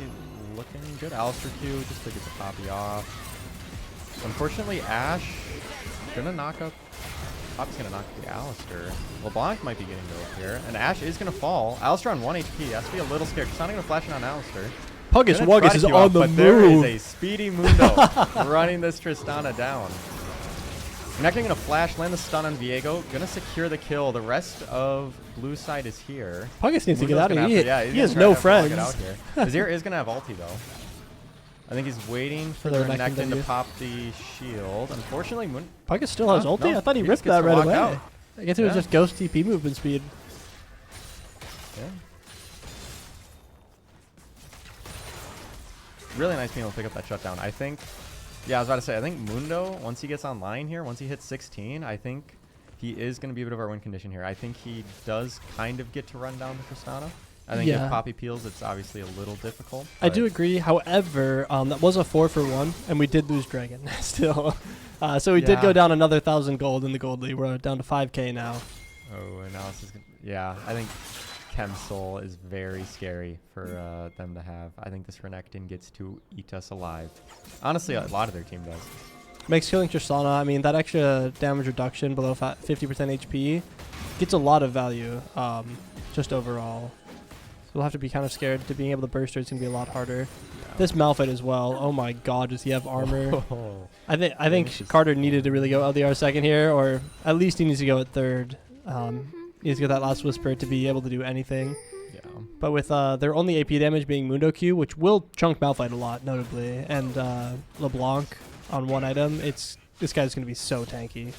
looking good. Alistair Q just to get the Poppy off. Unfortunately, Ashe gonna knock up. Poppy's gonna knock up the Alistair. LeBlanc might be getting killed here, and Ashe is gonna fall. Alistair on 1 HP. Has to be a little scared. She's not gonna flash in on Alistair. Puggus Wuggus is on the move. But there is a speedy Mundo running this Tristana down. Renekton gonna flash, land the stun on Viego, gonna secure the kill. The rest of blue side is here. Puggus needs to get Mundo's out of here. yeah, He has no friends. Azir is gonna have ulti though. I think he's waiting for the Renekton to pop the shield. Unfortunately, Puggus still has ulti? No, I thought he just ripped gets that to right walk away. out. I guess it was just ghost TP movement speed. Yeah. Really nice being able to pick up that shutdown. I think, yeah, I was about to say, I think Mundo, once he gets online here, once he hits 16, I think he is going to be a bit of our win condition here. I think he does kind of get to run down the Tristana. I think if Poppy peels, it's obviously a little difficult. I do agree. However, that was a 4-for-1, and we did lose Dragon still. So we did go down another 1,000 gold in the gold league. We're down to 5K now. Oh, analysis. Yeah, I think Chem Soul is very scary for them to have. I think this Renekton gets to eat us alive. Honestly, a lot of their team does. Makes killing Tristana, I mean, that extra damage reduction below 50% HP gets a lot of value just overall. So we'll have to be kind of scared to being able to burst her. It's going to be a lot harder. Yeah. This Malphite as well. Oh my god, does he have armor? I think Carter needed to really go LDR second here, or at least he needs to go at third. He needs to get that last Whisper to be able to do anything. Yeah. But with their only AP damage being Mundo Q, which will chunk Malphite a lot, notably, and LeBlanc on one item, this guy's going to be so tanky.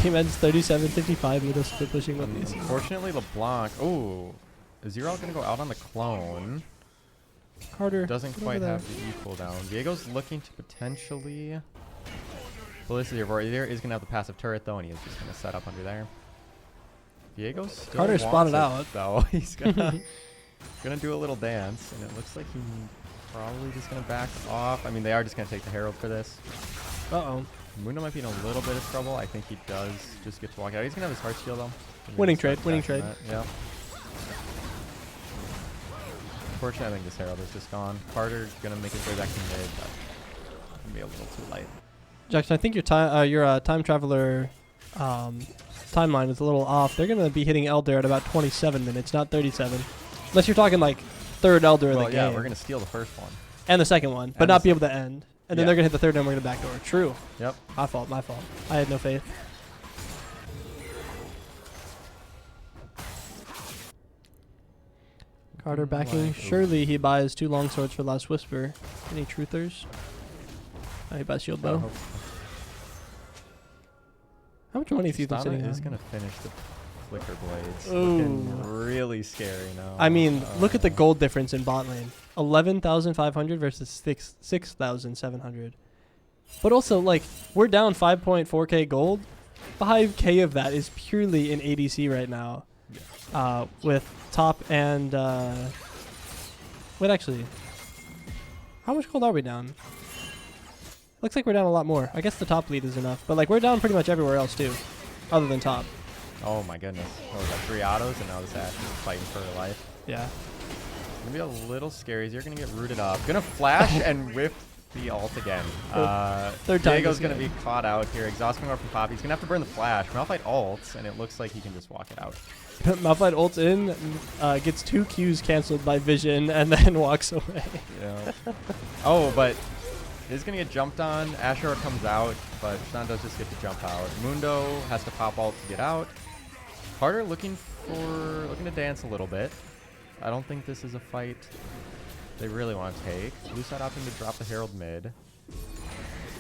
Team ends 37-55 Mundo split pushing with these. Unfortunately, LeBlanc. Oh. Zero going to go out on the clone. Carter doesn't quite have the E cooldown. Viego's looking to potentially. Well, this is your board. There is going to have the passive turret though, and he is just going to set up under there. Viego's still Carter spotted out though. He's gonna do a little dance, and it looks like he's probably just going to back off. I mean, they are just going to take the Herald for this. Uh-oh. Mundo might be in a little bit of trouble. I think he does just get to walk out. He's going to have his heart steal though. Winning trade. Yeah. Unfortunately, I think this Herald is just gone. Carter's gonna make his way back to mid, but gonna be a little too light. Jackson, I think your time traveler timeline is a little off. They're gonna be hitting Elder at about 27 minutes, not 37. Unless you're talking like third Elder of the game. Yeah, we're gonna steal the first one and the second one, but not be able to end. And then they're gonna hit the third, and we're gonna backdoor. True. Yep. My fault. I had no faith. Carter backing. Surely he buys 2 long swords for Last Whisper. Any truthers? Oh, he buys shield bow. How much money is he sitting on? Is going to finish the flicker blades. Looking really scary now. I mean, look at the gold difference in bot lane. 11,500 versus 6,700. But also, like, we're down 5.4k gold. 5k of that is purely in ADC right now. With top and wait, actually, how much gold are we down? Looks like we're down a lot more. I guess the top lead is enough, but like we're down pretty much everywhere else too, other than top. Oh my goodness! What was that? 3 autos, and now this Ashe is fighting for her life. Yeah. It's gonna be a little scary. You're gonna get rooted up. Gonna flash and whip the ult again. Third time. Diego's gonna be caught out here. Exhaust coming over from Poppy. He's gonna have to burn the flash. Malphite ults, and it looks like he can just walk it out. Malphite ults in, gets 2 Qs canceled by Vision, and then walks away. Yeah. Oh, but is going to get jumped on. Asher comes out, but Tristana does just get to jump out. Mundo has to pop ult to get out. Carter looking to dance a little bit. I don't think this is a fight they really want to take. Blue side opting to drop the Herald mid.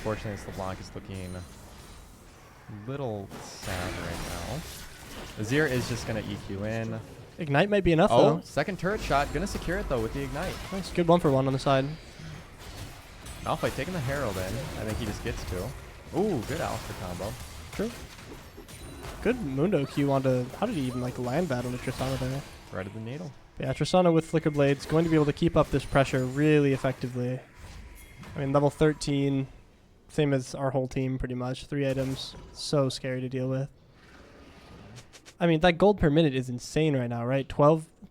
Fortunately, this LeBlanc is looking a little sad right now. Azir is just going to EQ in. Ignite might be enough, Oh, though. second turret shot. Going to secure it, though, with the Ignite. Nice. Good 1-for-1 on the side. Malphite taking the Herald in. I think he just gets to. Ooh, good Alistar combo. True. Good Mundo Q onto... How did he even like land that on the Tristana there? Threaded the needle. But yeah, Tristana with Flicker Blades going to be able to keep up this pressure really effectively. I mean, level 13, same as our whole team pretty much. 3 items. So scary to deal with. I mean, that gold per minute is insane right now, right?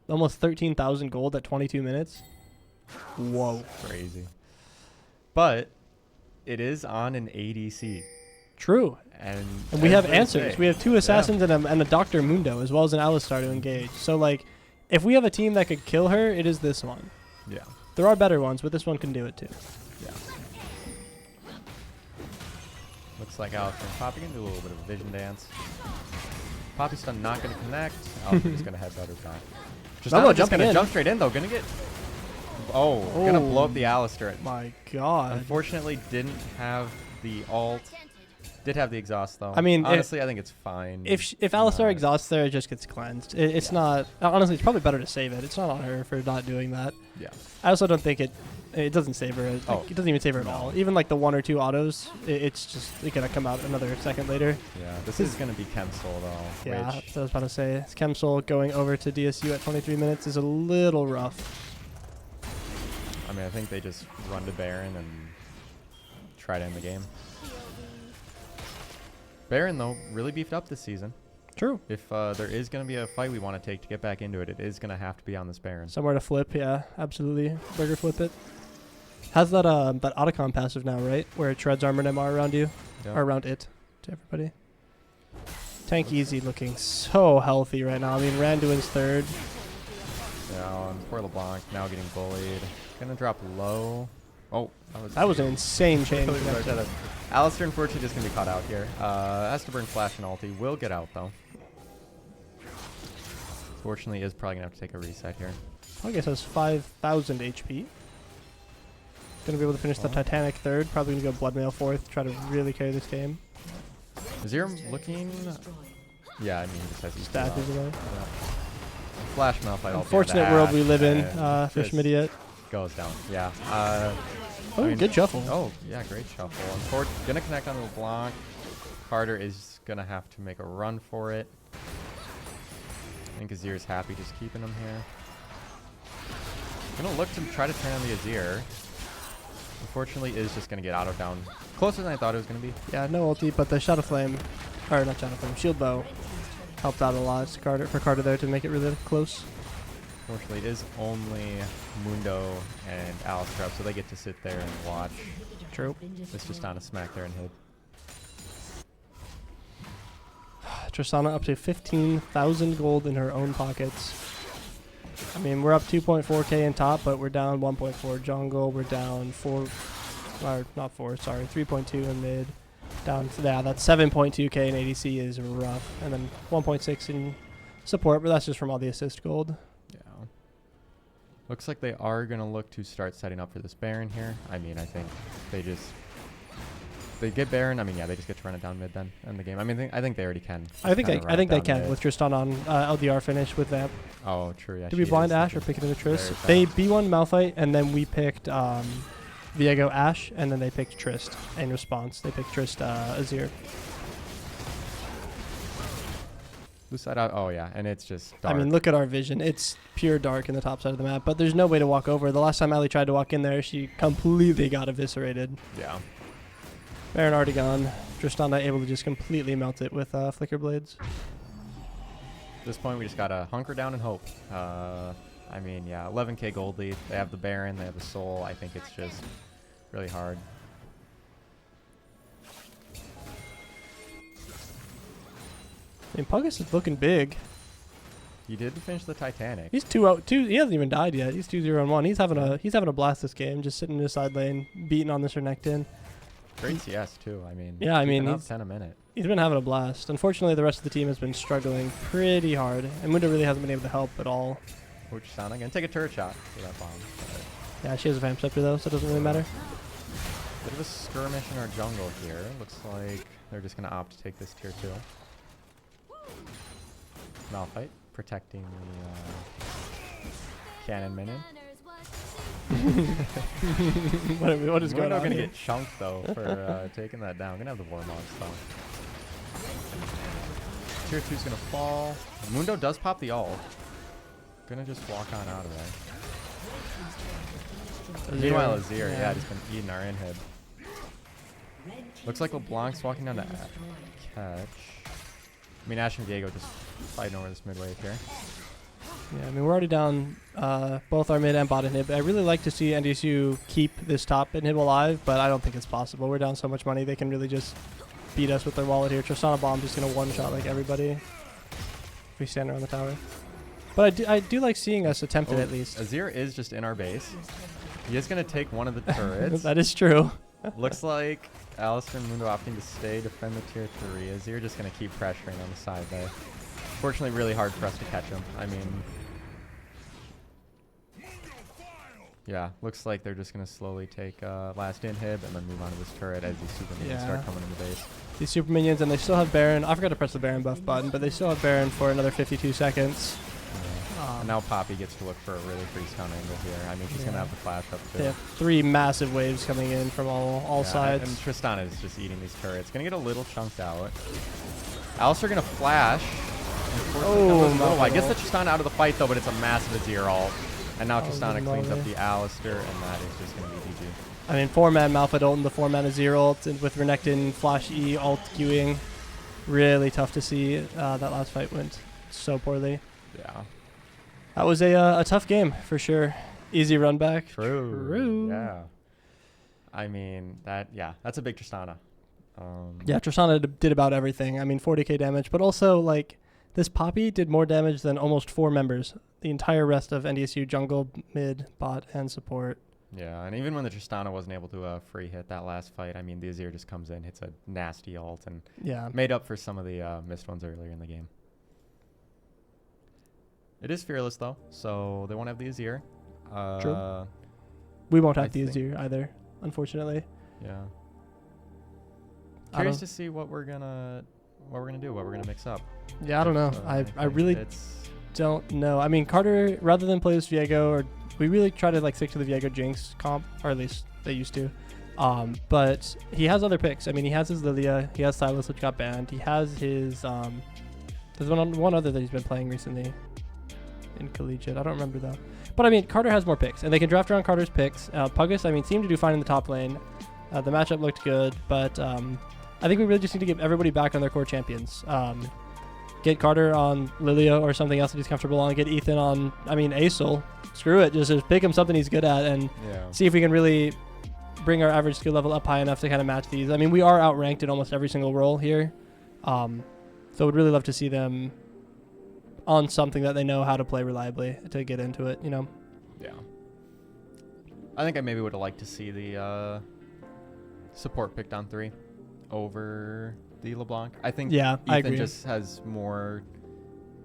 Almost 13,000 gold at 22 minutes. Whoa. Crazy. But it is on an ADC. True. And we have answers. We have 2 assassins and a Dr. Mundo, as well as an Alistar to engage. So, like, if we have a team that could kill her, it is this one. Yeah. There are better ones, but this one can do it too. Yeah. Looks like Alistar and Poppy can do a little bit of a vision dance. Poppy stun not going to connect. Alistar is going to head better back. Just not just going to jump straight in, though. Going to get... Oh, going to blow up the Alistar. My God. Unfortunately, didn't have the ult. Did have the exhaust, though. I mean, honestly, I think it's fine. If Alistar exhausts there, it just gets cleansed. It's not... Honestly, it's probably better to save it. It's not on her for not doing that. Yeah. I also don't think it doesn't save her. It doesn't even save her at all. Even like the 1 or 2 autos, it's just going to come out another second later. Yeah, this is going to be Chemsol, though. Yeah, that's what I was about to say. Chemsol going over to DSU at 23 minutes is a little rough. I mean, I think they just run to Baron and try to end the game. Baron, though, really beefed up this season. True. If there is going to be a fight we want to take to get back into it, it is going to have to be on this Baron. Somewhere to flip, yeah, absolutely. Burger flip it. Has that that Otacon passive now, right? Where it shreds armor and MR around you, or around it, to everybody. Tank Easy looking so healthy right now. I mean, Randuin's third. Yeah, and poor LeBlanc now getting bullied. Gonna drop low. Oh, that was an insane change. Alistar unfortunately just gonna be caught out here. Has to burn flash and ulti. Will get out though. Fortunately, is probably gonna have to take a reset here. I guess has 5,000 HP. Gonna be able to finish the Titanic third. Probably gonna go Bloodmail fourth. Try to really carry this game. Azir looking. Yeah, I mean, he just has these stack is away. Yeah. Flash Malphite. Unfortunate world we live in. Fish Idiot goes down. Yeah. I mean, good shuffle. Oh, yeah, great shuffle. Gonna connect on the LeBlanc. Carter is gonna have to make a run for it. I think Azir's happy just keeping him here. Gonna look to try to turn on the Azir. Unfortunately, is just gonna get auto down closer than I thought it was gonna be. Yeah, no ulti, but the Shadow Flame, or not Shadow Flame, Shield Bow helped out a lot for Carter there to make it really close. Fortunately, it is only Mundo and Alistar, so they get to sit there and watch. True. It's just on a smack there and hit. Tristana up to 15,000 gold in her own pockets. I mean, we're up 2.4k in top, but we're down 1.4 jungle. We're down 3.2 in mid. Down to that's 7.2k in ADC is rough, and then 1.6 in support, but that's just from all the assist gold. Yeah. Looks like they are gonna look to start setting up for this Baron here. I mean, I think they get Baron. I mean, yeah, they just get to run it down mid then in the game. I mean, I think they already can. I think they can with Tristan on LDR finish with Vamp. Oh, true. Yeah. Did we blind Ashe or pick it in the Trist? They B1 Malphite, and then we picked Viego Ashe, and then they picked Trist in response. They picked Trist Azir. Blue side out. Oh yeah, and it's just dark. I mean, look at our vision. It's pure dark in the top side of the map, but there's no way to walk over. The last time Ali tried to walk in there, she completely got eviscerated. Yeah. Baron already gone. Tristana able to just completely melt it with Flicker Blades. At this point, we just gotta hunker down and hope. I mean, yeah, 11k gold lead. They have the Baron, they have the Soul. I think it's just really hard. I mean, Puggus is looking big. He did finish the Titanic. He's 2-0. He hasn't even died yet. He's 2-0-1. He's having a blast this game, just sitting in his side lane, beating on this Renekton. Great CS too. I mean, yeah, I mean, he's 10 a minute. He's been having a blast. Unfortunately, the rest of the team has been struggling pretty hard, and Mundo really hasn't been able to help at all. Which Sana gonna take a turret shot for that bomb. Yeah, she has a Vamp Scepter though, so it doesn't really matter. Bit of a skirmish in our jungle here. Looks like they're just gonna opt to take this tier 2. Malphite protecting the cannon minion. what is going on? Gonna get chunked though for taking that down. Gonna have the Warmog though. Tier 2's gonna fall. Mundo does pop the ult. Gonna just walk on out of there. Meanwhile, Azir, yeah, he's been eating our inhib. Looks like LeBlanc's walking down to catch. I mean, Ash and Diego just fighting over this mid wave here. Yeah, I mean, we're already down both our mid and bot inhib. I really like to see NDSU keep this top inhib alive, but I don't think it's possible. We're down so much money, they can really just beat us with their wallet here. Tristana Bomb just going to one-shot like everybody if we stand around the tower. But I do like seeing us attempt it at least. Azir is just in our base. He is going to take one of the turrets. That is true. Looks like Alistair and Mundo opting to stay, defend the tier 3. Azir just going to keep pressuring on the side there. Fortunately, really hard for us to catch him. I mean, yeah, looks like they're just going to slowly take last inhib and then move on to this turret as these super minions start coming into base. These super minions, and they still have Baron. I forgot to press the Baron buff button, but they still have Baron for another 52 seconds. And now Poppy gets to look for a really free stun angle here. I mean, she's going to have the flash up too. They have 3 massive waves coming in from all sides. And Tristana is just eating these turrets. Going to get a little chunked out. Alistair going to flash. Oh, I guess the Tristana out of the fight though, but it's a massive Azir ult. And now Tristana cleans up the Alistair, and that is just going to be GG. I mean, 4-man Malphite ult and the 4-man Azir ult, and with Renekton Flash E ult queuing. Really tough to see. That last fight went so poorly. Yeah. That was a tough game for sure. Easy run back. True. Yeah. I mean, that's a big Tristana. Yeah, Tristana did about everything. I mean, 40k damage, but also like this Poppy did more damage than almost 4 members. The entire rest of NDSU jungle, mid, bot, and support. Yeah, and even when the Tristana wasn't able to free hit that last fight, I mean, the Azir just comes in, hits a nasty ult, and made up for some of the missed ones earlier in the game. It is fearless though, so they won't have the Azir. True. We won't have the Azir either, unfortunately. Yeah. Curious to see what we're gonna do, what we're gonna mix up. Yeah, I don't know. I really don't know. I mean, Carter, rather than play this Viego, or we really try to like stick to the Viego Jinx comp, or at least they used to. But he has other picks. I mean, he has his Lilia, he has Silas, which got banned. He has his there's one other that he's been playing recently in collegiate. I don't remember though. But I mean, Carter has more picks, and they can draft around Carter's picks. Puggus, I mean, seemed to do fine in the top lane. The matchup looked good, but I think we really just need to get everybody back on their core champions. Get Carter on Lilia or something else that he's comfortable on. Get Ethan on, I mean, Acel. Screw it. Just pick him something he's good at and see if we can really bring our average skill level up high enough to kind of match these. I mean, we are outranked in almost every single role here. So we'd really love to see them on something that they know how to play reliably to get into it, you know? Yeah. I think I maybe would have liked to see the support picked on 3 over the LeBlanc. I think Ethan just has more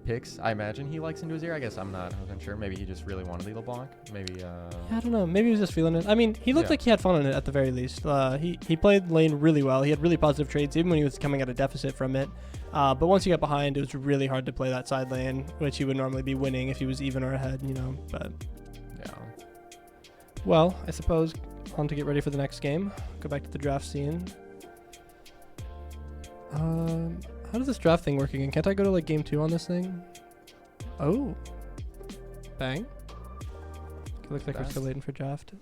picks. I imagine he likes into his ear. I guess I'm not 100% sure. Maybe he just really wanted the LeBlanc. Maybe I don't know. Maybe he was just feeling it. I mean, he looked like he had fun on it at the very least. He played lane really well. He had really positive trades even when he was coming at a deficit from it. But once he got behind, it was really hard to play that side lane, which he would normally be winning if he was even or ahead, you know. But yeah. Well, I suppose on to get ready for the next game. Go back to the draft scene. How does this draft thing work again? Can't I go to like game 2 on this thing? Oh. Bang. It looks like we're still waiting for draft.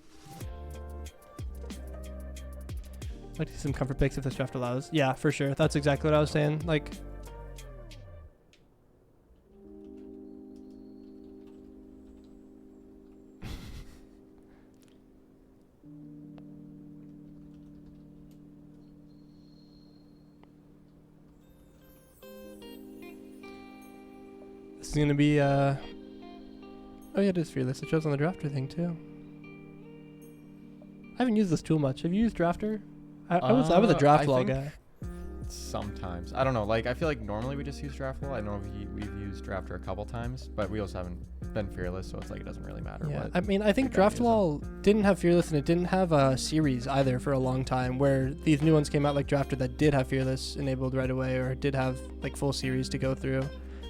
I'd like to see some comfort picks if this draft allows. Yeah, for sure. That's exactly what I was saying. Like, This is going to be, oh yeah, it is Fearless. It shows on the drafter thing too. I haven't used this tool much. Have you used Drafter? I was a draft law guy. Sometimes. I don't know. Like, I feel like normally we just use Draftful. I know we've used Drafter a couple times, but we also haven't been Fearless, so it's like it doesn't really matter what. I mean, I think Draft Law didn't have Fearless, and it didn't have a series either for a long time, where these new ones came out like Drafter that did have Fearless enabled right away, or did have like full series to go through.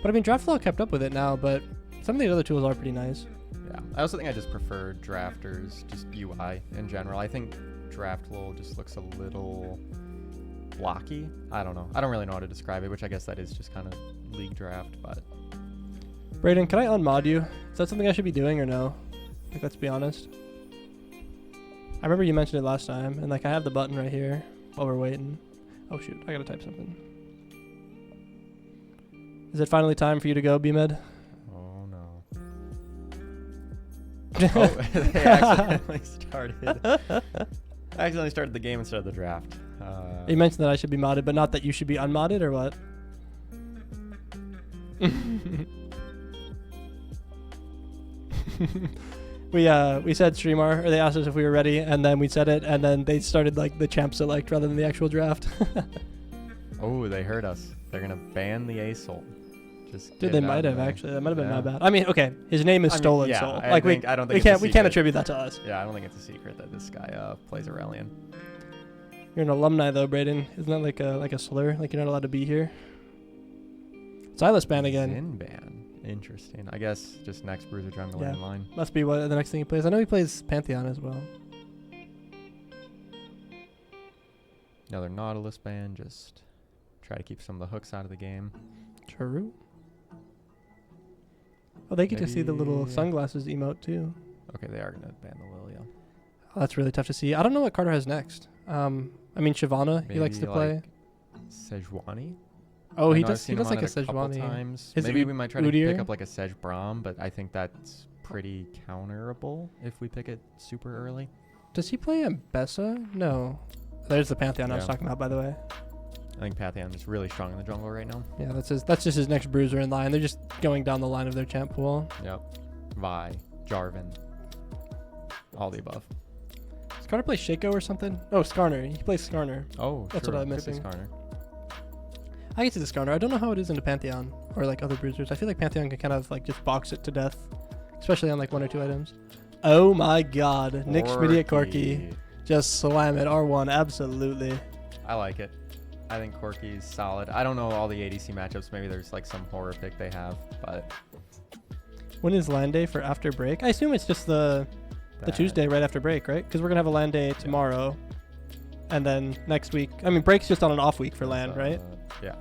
But I mean, Draft Law kept up with it now, but some of the other tools are pretty nice. Yeah. I also think I just prefer Drafter's just UI in general. I think Draftful just looks a little blocky. I don't know. I don't really know how to describe it, which I guess that is just kind of league draft, but. Brayden, can I unmod you? Is that something I should be doing or no? Like, let's be honest. I remember you mentioned it last time, and like I have the button right here while we're waiting. Oh shoot, I gotta type something. Is it finally time for you to go, B-Med? Oh no. Oh, they accidentally started the game instead of the draft. You mentioned that I should be modded, but not that you should be unmodded, or what? We said Streamar, or they asked us if we were ready, and then we said it, and then they started like the champ select rather than the actual draft. Oh, they heard us. They're gonna ban the Asol. Dude, they might have actually. That might have been my bad. I mean, okay, his name is Stolen Soul. I don't think we can't attribute that to us. Yeah, I don't think it's a secret that this guy plays Aurelion. You're an alumni though, Brayden. Isn't that like a slur? Like you're not allowed to be here. Silas ban again. Sin ban. Interesting. I guess just next Bruiser Jungler in line. Must be what the next thing he plays. I know he plays Pantheon as well. Another Nautilus ban. Just try to keep some of the hooks out of the game. True. Oh, they get to see the little sunglasses emote too. Okay, they are gonna ban the Lilia. Oh, that's really tough to see. I don't know what Carter has next. I mean, Shyvana, he likes to play. Sejuani? Oh, he does like a Sejuani. Maybe we might try to pick up like a Sej Braum, but I think that's pretty counterable if we pick it super early. Does he play Ambessa? No. There's the Pantheon I was talking about, by the way. I think Pantheon is really strong in the jungle right now. Yeah, that's just his next bruiser in line. They're just going down the line of their champ pool. Yep. Vi, Jarvan, all the above. Does Carter play Shaco or something? Oh, Skarner. He plays Skarner. Oh, that's what I'm missing. Skarner. I get to the Skarner. I don't know how it is into Pantheon or like other bruisers. I feel like Pantheon can kind of like just box it to death, especially on like 1 or 2 items. Oh my God, Nick Schmidt at Corky, just slam it. R1, absolutely. I like it. I think Corky's solid. I don't know all the ADC matchups. Maybe there's like some horror pick they have, but. When is LAN day for after break? I assume it's just the Tuesday right after break, right? Because we're gonna have a LAN day tomorrow, and then next week. I mean, break's just on an off week for LAN, right? Yeah.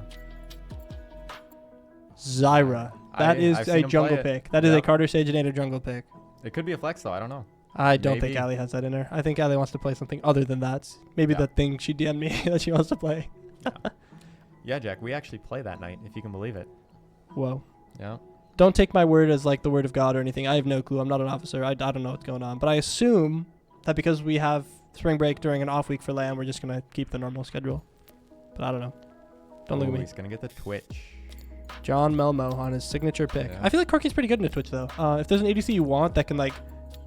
Zyra. That is a jungle pick. That is a Carter Sageinator jungle pick. It could be a flex though. I don't know. I don't think Allie has that in her. I think Allie wants to play something other than that. Maybe the thing she DM'd me that she wants to play. Yeah, Jack. We actually play that night, if you can believe it. Whoa. Yeah. Don't take my word as like the word of God or anything. I have no clue. I'm not an officer. I don't know what's going on. But I assume that because we have spring break during an off week for LAN, we're just going to keep the normal schedule. But I don't know. Don't look at me. He's going to get the Twitch. John Melmo on his signature pick. Yeah. I feel like Corky's pretty good in a Twitch though. If there's an ADC you want that can like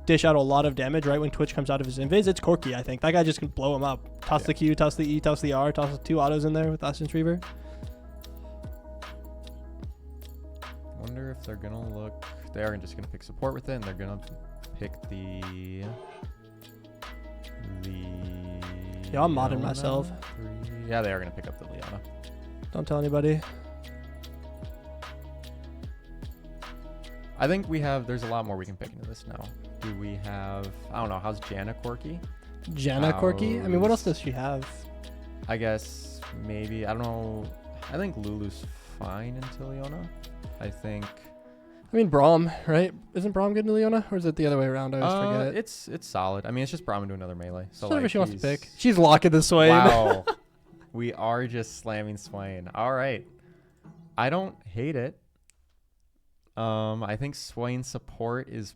dish out a lot of damage right when Twitch comes out of his invis, it's Corky, I think. That guy just can blow him up. Toss the Q, toss the E, toss the R, toss the 2 autos in there with Ascension Reaver. Wonder if they're gonna look. They are just gonna pick support with it, and they're gonna pick the. Yeah, I'm modding myself. Yeah, they are gonna pick up the Leona. Don't tell anybody. I think there's a lot more we can pick into this now. Do we have, I don't know, how's Janna Corky? Janna Corky? I mean, what else does she have? I guess maybe, I don't know. I think Lulu's fine into Leona. I mean, Braum, right? Isn't Braum good into Leona? Or is it the other way around? I always forget. It's solid. I mean, it's just Braum into another melee. So whatever she wants to pick. She's locking the Swain. Wow. We are just slamming Swain. All right. I don't hate it. I think Swain's support is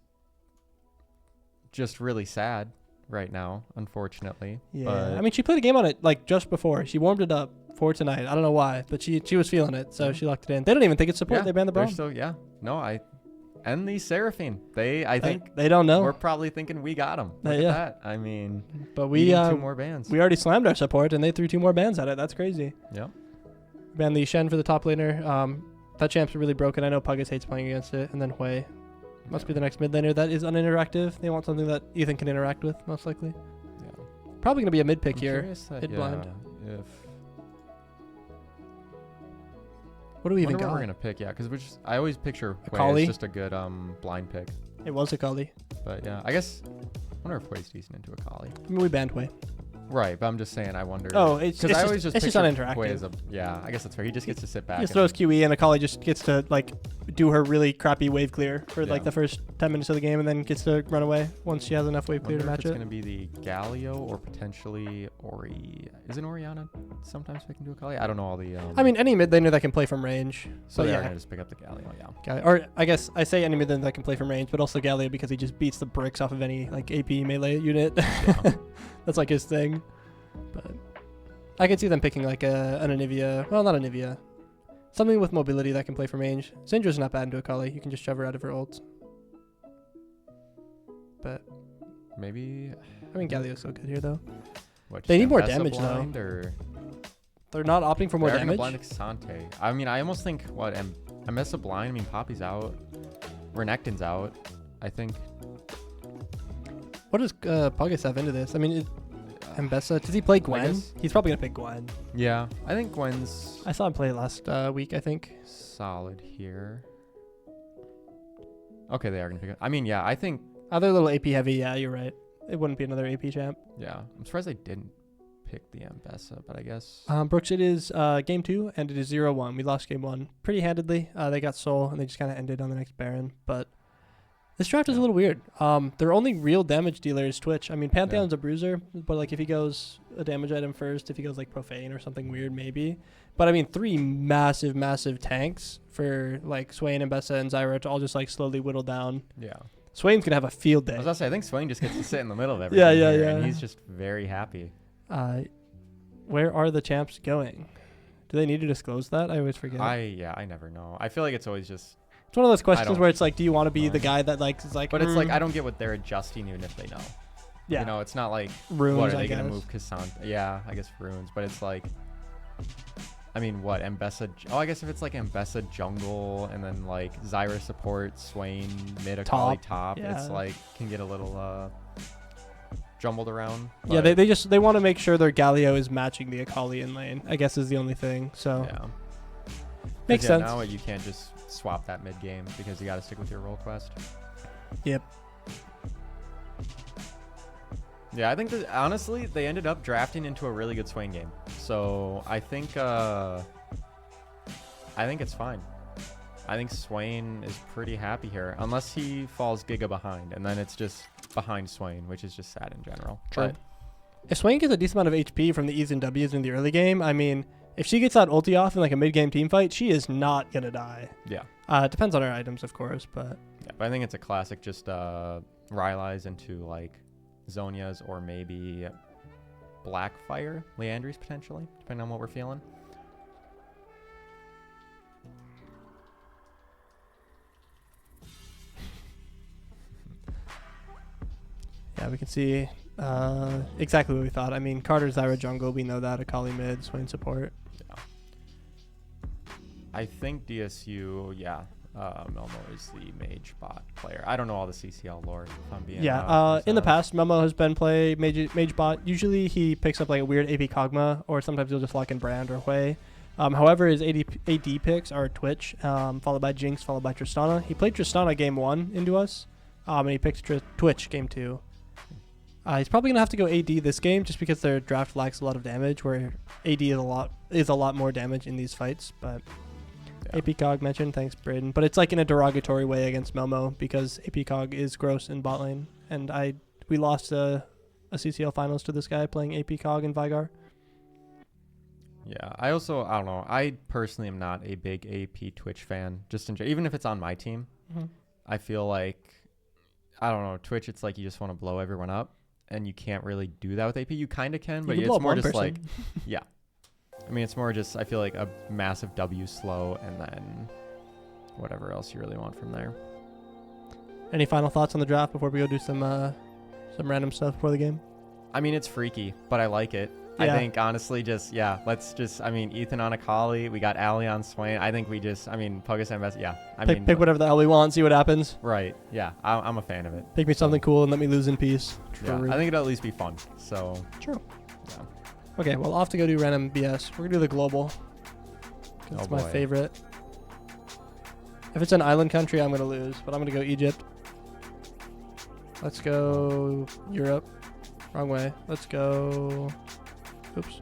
just really sad, right now, unfortunately. Yeah, But I mean, she played a game on it like just before. She warmed it up for tonight. I don't know why, but she was feeling it, so she locked it in. They don't even think it's support. yeah, They banned the they're Braum. still, and the Seraphine. I think they don't know. we're probably thinking we got them. Look at that. I mean, but we need 2 more bans. We already slammed our support, and they threw 2 more bans at it. That's crazy. Yep. Banned the Shen for the top laner. That champ's really broken. I know Puggus hates playing against it, and then Hui must be the next mid laner that is uninteractive. They want something that Ethan can interact with, most likely. Yeah. Probably gonna be a mid pick I'm here. curious that, Mid blind. If What do we even wonder what got? we're gonna pick, because I always picture Hui Akali? as just a good blind pick. It was Akali. But yeah, I guess I wonder if Hui's decent into Akali. I mean, we banned Hui. Right, but I'm just saying I wonder. Oh, it's because I always just just it's picture uninteractive. Hui as I guess that's fair. He just gets to sit back. He just throws QE, and Akali just gets to like do her really crappy wave clear for like Yeah. the first 10 minutes of the game, and then gets to run away once she has enough wave clear to Wonder if match it's it. gonna be the Galio or potentially Ori. Isn't Oriana sometimes picking to Akali? I don't know all the. I mean, any mid laner that can play from range. so but they're yeah. gonna just pick up the Galio. Yeah. Or I guess I say any mid laner that can play from range, but also Galio because he just beats the bricks off of any like AP melee unit. Yeah. That's like his thing. But I could see them picking like an Anivia. Well, not Anivia. Something with mobility that can play from range. Syndra's not bad into Akali. You can just shove her out of her ult. But Maybe. I mean, Galio's so good here though. What, They need more Ambessa damage, though. blind, or They're not opting for more they're gonna damage. blind Xante. I mean, I almost think Ambessa blind. I mean, Poppy's out. Renekton's out. I think. What does Puggus have into this? I mean, Ambessa. Does he play Gwen? guess- He's probably gonna pick Gwen. Yeah, I think Gwen's I saw him play last week, I think. solid here. Okay, they are gonna pick it. I mean, yeah, I think. Other little AP heavy. Yeah, you're right. It wouldn't be another AP champ. Yeah, I'm surprised they didn't pick the Ambessa, but I guess. Brooks, it is game 2, and it is 0-1. We lost game 1 pretty handedly. They got Soul, and they just kind of ended on the next Baron. But this draft is a little weird. Their only real damage dealer is Twitch. I mean, Pantheon's a bruiser, but like if he goes a damage item first, if he goes like Profane or something weird, maybe. But I mean, 3 massive, massive tanks for like Swain, Ambessa, and Zyra to all just like slowly whittle down. Yeah. Swain's gonna have a field day. I was gonna say, I think Swain just gets to sit in the middle of everything. Yeah, here, yeah. And he's just very happy. Where are the champs going? Do they need to disclose that? I always forget. I never know. I feel like it's always just. It's one of those questions don't where it's like, do you want to be know. the guy that like is like? But it's like I don't get what they're adjusting even if they know. Yeah. You know, it's not like Runes, what are I they gonna guess. move Cassandra? Yeah, I guess runes. But it's like. I mean, what Ambessa? Oh, I guess if it's like Ambessa jungle and then like Zyra support, Swain mid, Akali top, yeah. it's like can get a little jumbled around. Yeah, but they want to make sure their Galio is matching the Akali in lane, I guess is the only thing. So yeah. makes 'Cause, sense. Now you can't just swap that mid game because you got to stick with your role quest. Yep. Yeah, I think that honestly they ended up drafting into a really good Swain game. So I think it's fine. I think Swain is pretty happy here, unless he falls Giga behind, and then it's just behind Swain, which is just sad in general. True. But If Swain gets a decent amount of HP from the E's and W's in the early game, I mean, if she gets that ulti off in like a mid-game team fight, she is not gonna die. yeah, It depends on her items, of course, but but I think it's a classic. Just Rylai's into like Zonia's or maybe Blackfire, Leandry's potentially, depending on what we're feeling. yeah, we can see exactly what we thought. I mean, Carter, Zyra jungle, we know that. Akali mid, Swain support. Yeah. I think DSU, Melmo is the mage bot player. I don't know all the CCL lore, if I'm being Yeah, in the honest. past, Melmo has been play mage bot. Usually he picks up like a weird AP Kog'Maw, or sometimes he'll just lock in Brand or Hui. However, his AD picks are Twitch, followed by Jinx, followed by Tristana. He played Tristana game 1 into us, and he picked Twitch game 2. He's probably going to have to go AD this game just because their draft lacks a lot of damage, where AD is a lot more damage in these fights, but... Yeah. AP Cog mentioned, thanks Braden. But it's like in a derogatory way against Melmo because AP Cog is gross in bot lane. And we lost a CCL finals to this guy playing AP Cog and Vigar. Yeah, I don't know. I personally am not a big AP Twitch fan. Just even if it's on my team, Mm-hmm. I feel like, I don't know, Twitch, it's like you just want to blow everyone up. and you can't really do that with AP. You kind of can, but You can blow it's up more one just person. like, yeah. I mean, it's more just, I feel like a massive W slow and then whatever else you really want from there. Any final thoughts on the draft before we go do some random stuff before the game? I mean, it's freaky, but I like it. Yeah. I think, honestly, let's just, I mean, Ethan on Akali, we got Ali on Swain. I think Pogus and Best, yeah. Pick whatever the hell we want, see what happens. Right, yeah. I'm a fan of it. Pick me something cool and let me lose in peace. Yeah, I think it'll at least be fun, so. True. Yeah. Okay, well, off to go do random BS. We're going to do the global. It's my boy. favorite. If it's an island country, I'm going to lose, but I'm going to go Egypt. Let's go Europe. Wrong way. Let's go... Oops.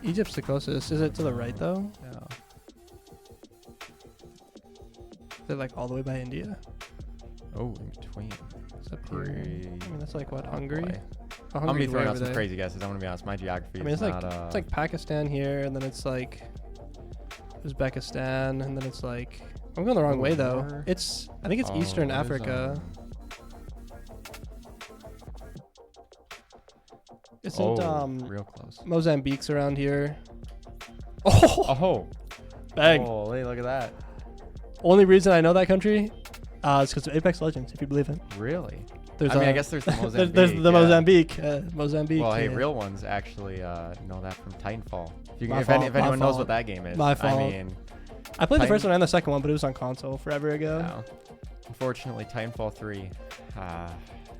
Egypt's the closest. Is it to the right, though? Yeah. Is it, like, all the way by India? Oh, in between. It's up here. I mean, that's, like, what, Hungary? Boy. Oh, I'm going to be Hungary's way throwing out over some there. crazy guesses. I'm going to be honest. My geography I mean, is it's not... it's like Pakistan here, and then it's, like, Uzbekistan, and then it's, like... I'm going the wrong way, though. more? I think it's Eastern what is, Africa. Isn't real close. Mozambique's around here? Oh, Bang. holy, look at that. Only reason I know that country is because of Apex Legends, if you believe it. Really? There's I guess there's the Mozambique. there's the yeah. Mozambique. Mozambique. Well, hey, yeah. real ones actually know that from Titanfall. My If fault, anyone my knows fault. what that game is. My fault. I mean, I played the Titan- first one and the second one, but it was on console forever ago. no. Unfortunately, Titanfall 3,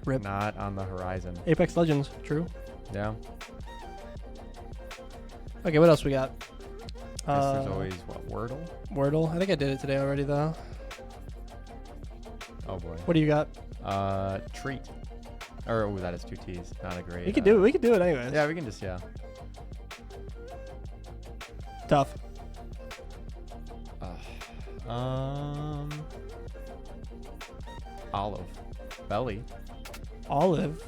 Rip. not on the horizon. Apex Legends, true. Yeah. Okay, what else we got? Guess there's always, Wordle? Wordle. I think I did it today already, though. Oh, boy. What do you got? Treat. Or, that is 2 T's. Not a great... We could do it. We could do it anyways. Yeah, we can just, Tough. Olive. Belly. Olive.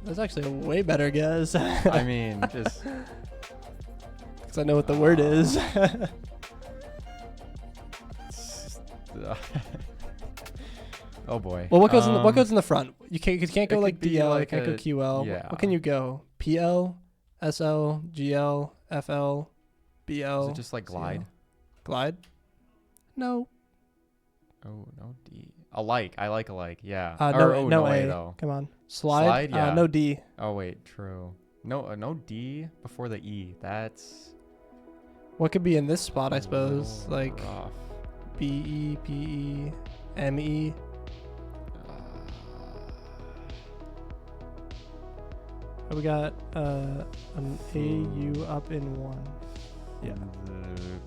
That's actually a way better guess. I mean, just... Because I know what the word is. Oh boy. Well, what goes in the front? You can't go it like could be DL. like You can't go a- QL. yeah. What can you go? PL, SL, GL, FL, BL. Is it just like glide? Glide? No. Oh, no D. Alike. I like alike. Yeah. No A A. though. Come on. Slide? Slide, yeah. No D. Oh wait, true. No D before the E. That's What could be in this spot, I suppose? a little Like rough. BE, PE, ME. We got an AU up in one. Yeah. The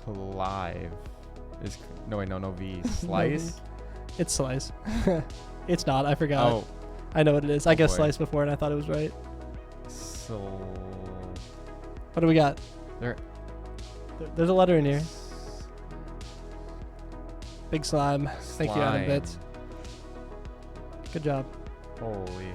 Clive is no V. Slice. It's slice. It's not. I forgot. Oh, I know what it is. I guessed boy. slice before and I thought it was right. so What do we got? there. There's a letter in here. Big slime. Thank you, Adam Slime. Bits. Good job. Holy.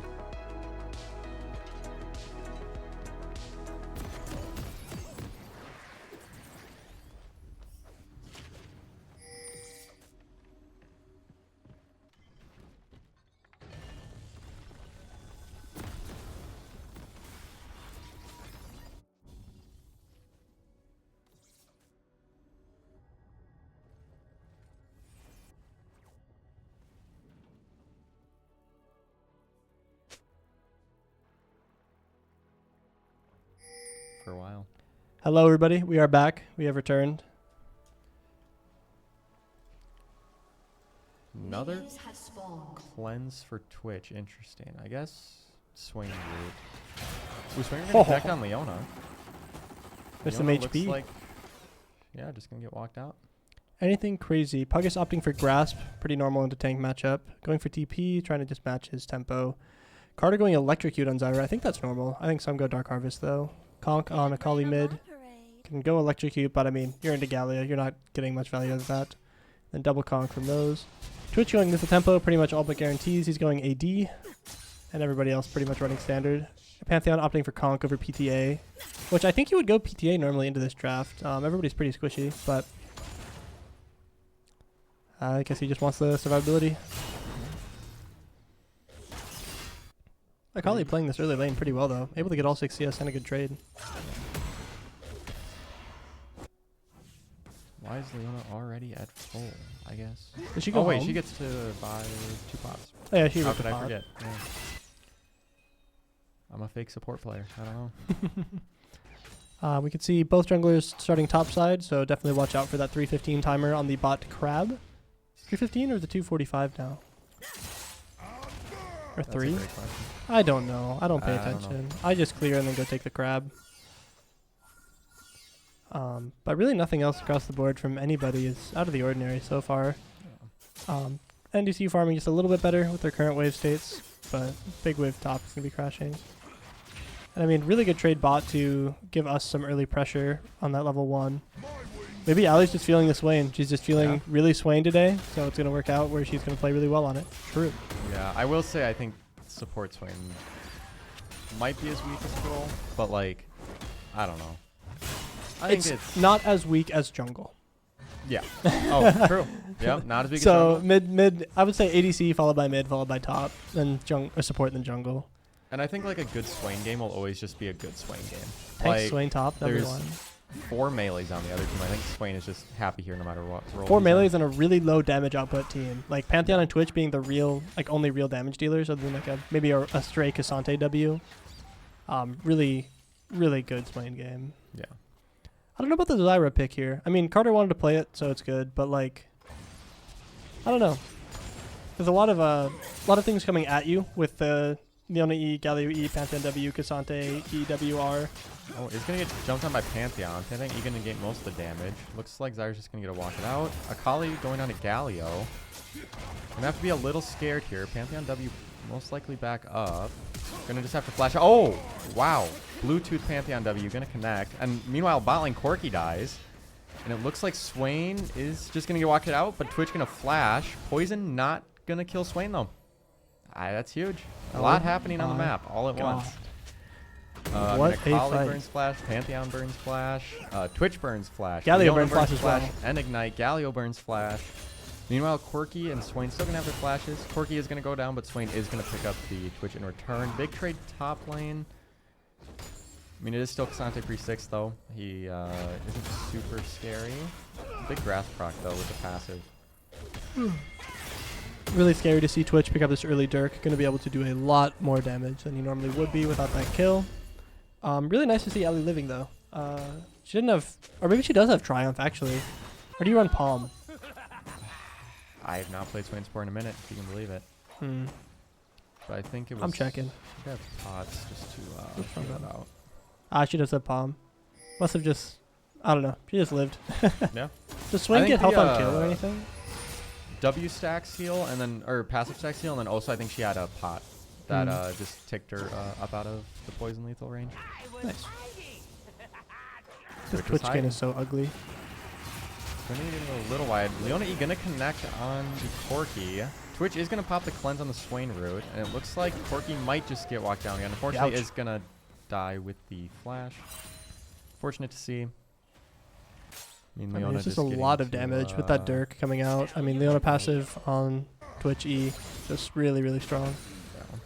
For a while. Hello, everybody. We are back. We have returned. Another Minions have spawned. cleanse for Twitch. Interesting. I guess swing root. Ooh, swing root attack on Leona. There's some Leona looks HP. like, yeah, just gonna get walked out. Anything crazy? Pugus opting for Grasp. Pretty normal into tank matchup. Going for TP, trying to just match his tempo. Carter going Electrocute on Zyra. I think that's normal. I think some go Dark Harvest, though. Conk on Akali mid. Can go Electrocute, but I mean, you're into Gallia. You're not getting much value out of that. Then double Conk from those. Twitch going with the tempo, pretty much all but guarantees. He's going AD. And everybody else pretty much running standard. Pantheon opting for Conk over PTA. Which I think he would go PTA normally into this draft. Everybody's pretty squishy, but... I guess he just wants the survivability. Akali playing this early lane pretty well, though. Able to get all 6 CS and a good trade. Why is Leona already at full, I guess? Did she go wait, home? she gets to buy 2 pots. Oh, yeah, she How got could the I pot. forget? Yeah. I'm a fake support player. I don't know. We can see both junglers starting top side, so definitely watch out for that 3:15 timer on the bot Crab. 3:15 or the 2:45 now? Or That's a 3? great question. I don't know. I don't pay I don't know. attention. I just clear and then go take the Crab. But really nothing else across the board from anybody is out of the ordinary so far. NDSU farming just a little bit better with their current wave states, but big wave top is going to be crashing. And I mean, really good trade bot to give us some early pressure on that level 1. Maybe Allie's just feeling the Swain. She's just feeling really Swain today, so it's going to work out where she's going to play really well on it. True. Yeah, I will say I think support Swain might be as weak as Troll, but like, I don't know. I think it's not as weak as jungle. Yeah. Oh, true. Yeah, not as big as So jungle. mid, I would say ADC followed by mid, followed by top, then support, then jungle. And I think like a good Swain game will always just be a good Swain game. Tank, Like, Swain top, number there's 1. 4 melees on the other team. I think Swain is just happy here no matter what role. 4 he's in. melees and a really low damage output team. Like Pantheon and Twitch being the real, like only real damage dealers, other than like maybe a stray Cassante W. Really, really good Swain game. Yeah. I don't know about the Zyra pick here. I mean, Carter wanted to play it, so it's good. But like, I don't know. There's a lot of things coming at you with the Leona E, Galio E, Pantheon W, Cassante EWR. Oh, he's gonna get jumped on by Pantheon. Pantheon E gonna get most of the damage. Looks like Zyra's just gonna get a walk it out. Akali going on to Galio. Gonna have to be a little scared here. Pantheon W most likely back up. Gonna just have to flash. Oh, wow. Bluetooth Pantheon W gonna connect. And meanwhile, bot lane Corki dies. And it looks like Swain is just gonna get walked it out, but Twitch gonna flash. Poison not gonna kill Swain though. That's huge. A lot happening on the map all at once. What a Akali fight. burns flash, Pantheon burns flash, Twitch burns flash, Galio Leona burns flash as well. and Ignite. Galio burns flash. Meanwhile, Corki and Swain still gonna have their flashes. Corki is gonna go down, but Swain is gonna pick up the Twitch in return. Big trade top lane. I mean, it is still Cassante pre-6 though. He isn't super scary. Big grass proc though with the passive. Really scary to see Twitch pick up this early Dirk. Going to be able to do a lot more damage than he normally would be without that kill. Really nice to see Allie living though. She didn't have, or maybe she does have Triumph actually. Or do you run Palm? I have not played Swain Sport in a minute, if you can believe it. But I think it was. I'm checking. I have pots just to figure that out. She does have Palm. Must have just, I don't know. She just lived. Yeah. Does Swain think get health the, on kill or anything? W stack seal and then, or passive stack seal, and then also I think she had a pot that just ticked her up out of the poison lethal range. Nice. This Twitch skin is so ugly. Gonna get a little wide. Leona E gonna connect on to Corki. Twitch is gonna pop the cleanse on the Swain route, and it looks like Corki might just get walked down again. Unfortunately, is gonna die with the flash. Fortunate to see. I mean, it's just a lot of damage with that Dirk coming out. I mean, Leona passive on Twitch E, just really, really strong. Yeah.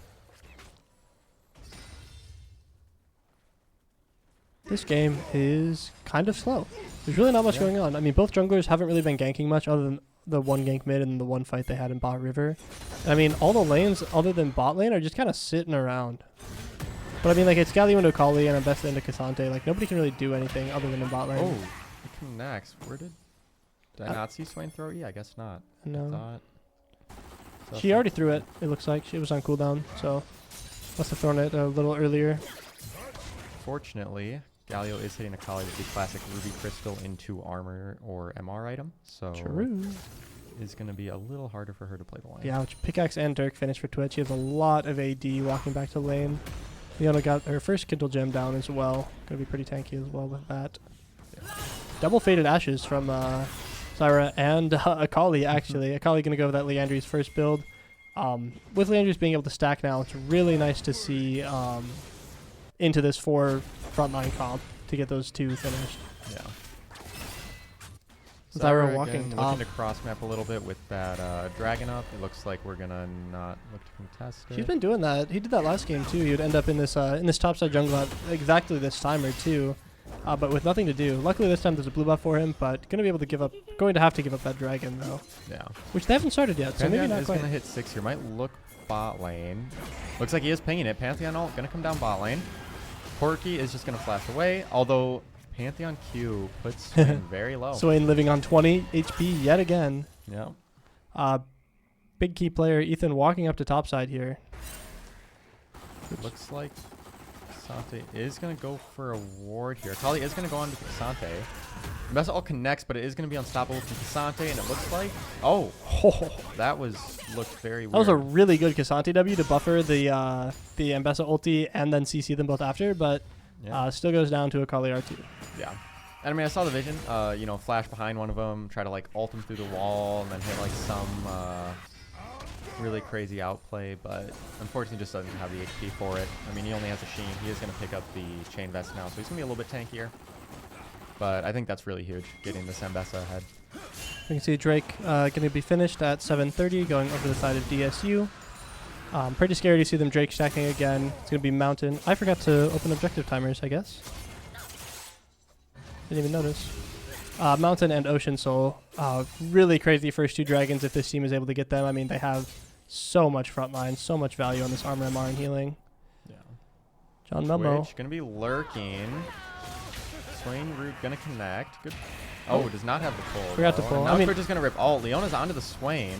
This game is kind of slow. There's really not much going on. I mean, both junglers haven't really been ganking much other than the one gank mid and the one fight they had in bot river. I mean, all the lanes other than bot lane are just kind of sitting around. But I mean, like, it's Galio into Akali and best into Cassante. Like, nobody can really do anything other than in bot lane. Oh, it connects. Where did I not see Swain throw? Yeah, I guess not. No. She already threw it, it looks like. She was on cooldown, so must have thrown it a little earlier. Fortunately, Galio is hitting Akali with the classic Ruby Crystal into armor or MR item, so True. It's going to be a little harder for her to play the lane. Yeah, which pickaxe and Dirk finish for Twitch. She has a lot of AD walking back to lane. Leona got her first Kindle gem down as well. Gonna be pretty tanky as well with that. Yeah. Double faded ashes from Zyra and Akali actually. Akali gonna go with that Leandri's first build. With Leandri's being able to stack now, it's really nice to see into this 4 frontline comp to get those 2 finished. Yeah. Zyra walking again, top. looking to cross map a little bit with that dragon up. It looks like we're gonna not look to contest it. He's been doing that. He did that last game too. He would end up in this topside jungle at exactly this timer too, but with nothing to do. Luckily this time there's a blue buff for him, but going to have to give up that dragon though. Yeah. Which they haven't started yet, so maybe not is quite. gonna hit 6 here. Might look bot lane. Looks like he is pinging it. Pantheon ult gonna come down bot lane. Corki is just gonna flash away, although Pantheon Q puts Swain very low. Swain living on 20 HP yet again. Yeah. Big key player Ethan walking up to topside here. Looks like Kasante is going to go for a ward here. Kali is going to go on to Kasante. Best all connects, but it is going to be unstoppable from Kasante, and it looks like... Oh! That looked very weird. That was a really good Kasante W to buffer the Mbessa ulti and then CC them both after, but still goes down to a Kali R2. Yeah. And I mean, I saw the vision, you know, flash behind one of them, try to like ult him through the wall, and then hit like some really crazy outplay, but unfortunately just doesn't have the HP for it. I mean, he only has a Sheen. He is going to pick up the Chain Vest now, so he's going to be a little bit tankier. But I think that's really huge, getting this Mbessa ahead. You can see Drake going to be finished at 7:30, going over the side of DSU. Pretty scary to see them Drake stacking again. It's going to be Mountain. I forgot to open objective timers, I guess. Didn't even notice. Mountain and Ocean Soul. Really crazy first two dragons if this team is able to get them. I mean, they have so much frontline, so much value on this armor MR and healing. Yeah. John Melmo. Twitch going to be lurking. Swain root going to connect. Good. Oh, does not have the pull. Forgot to pull. Now Twitch is going to rip ult. Leona's onto the Swain.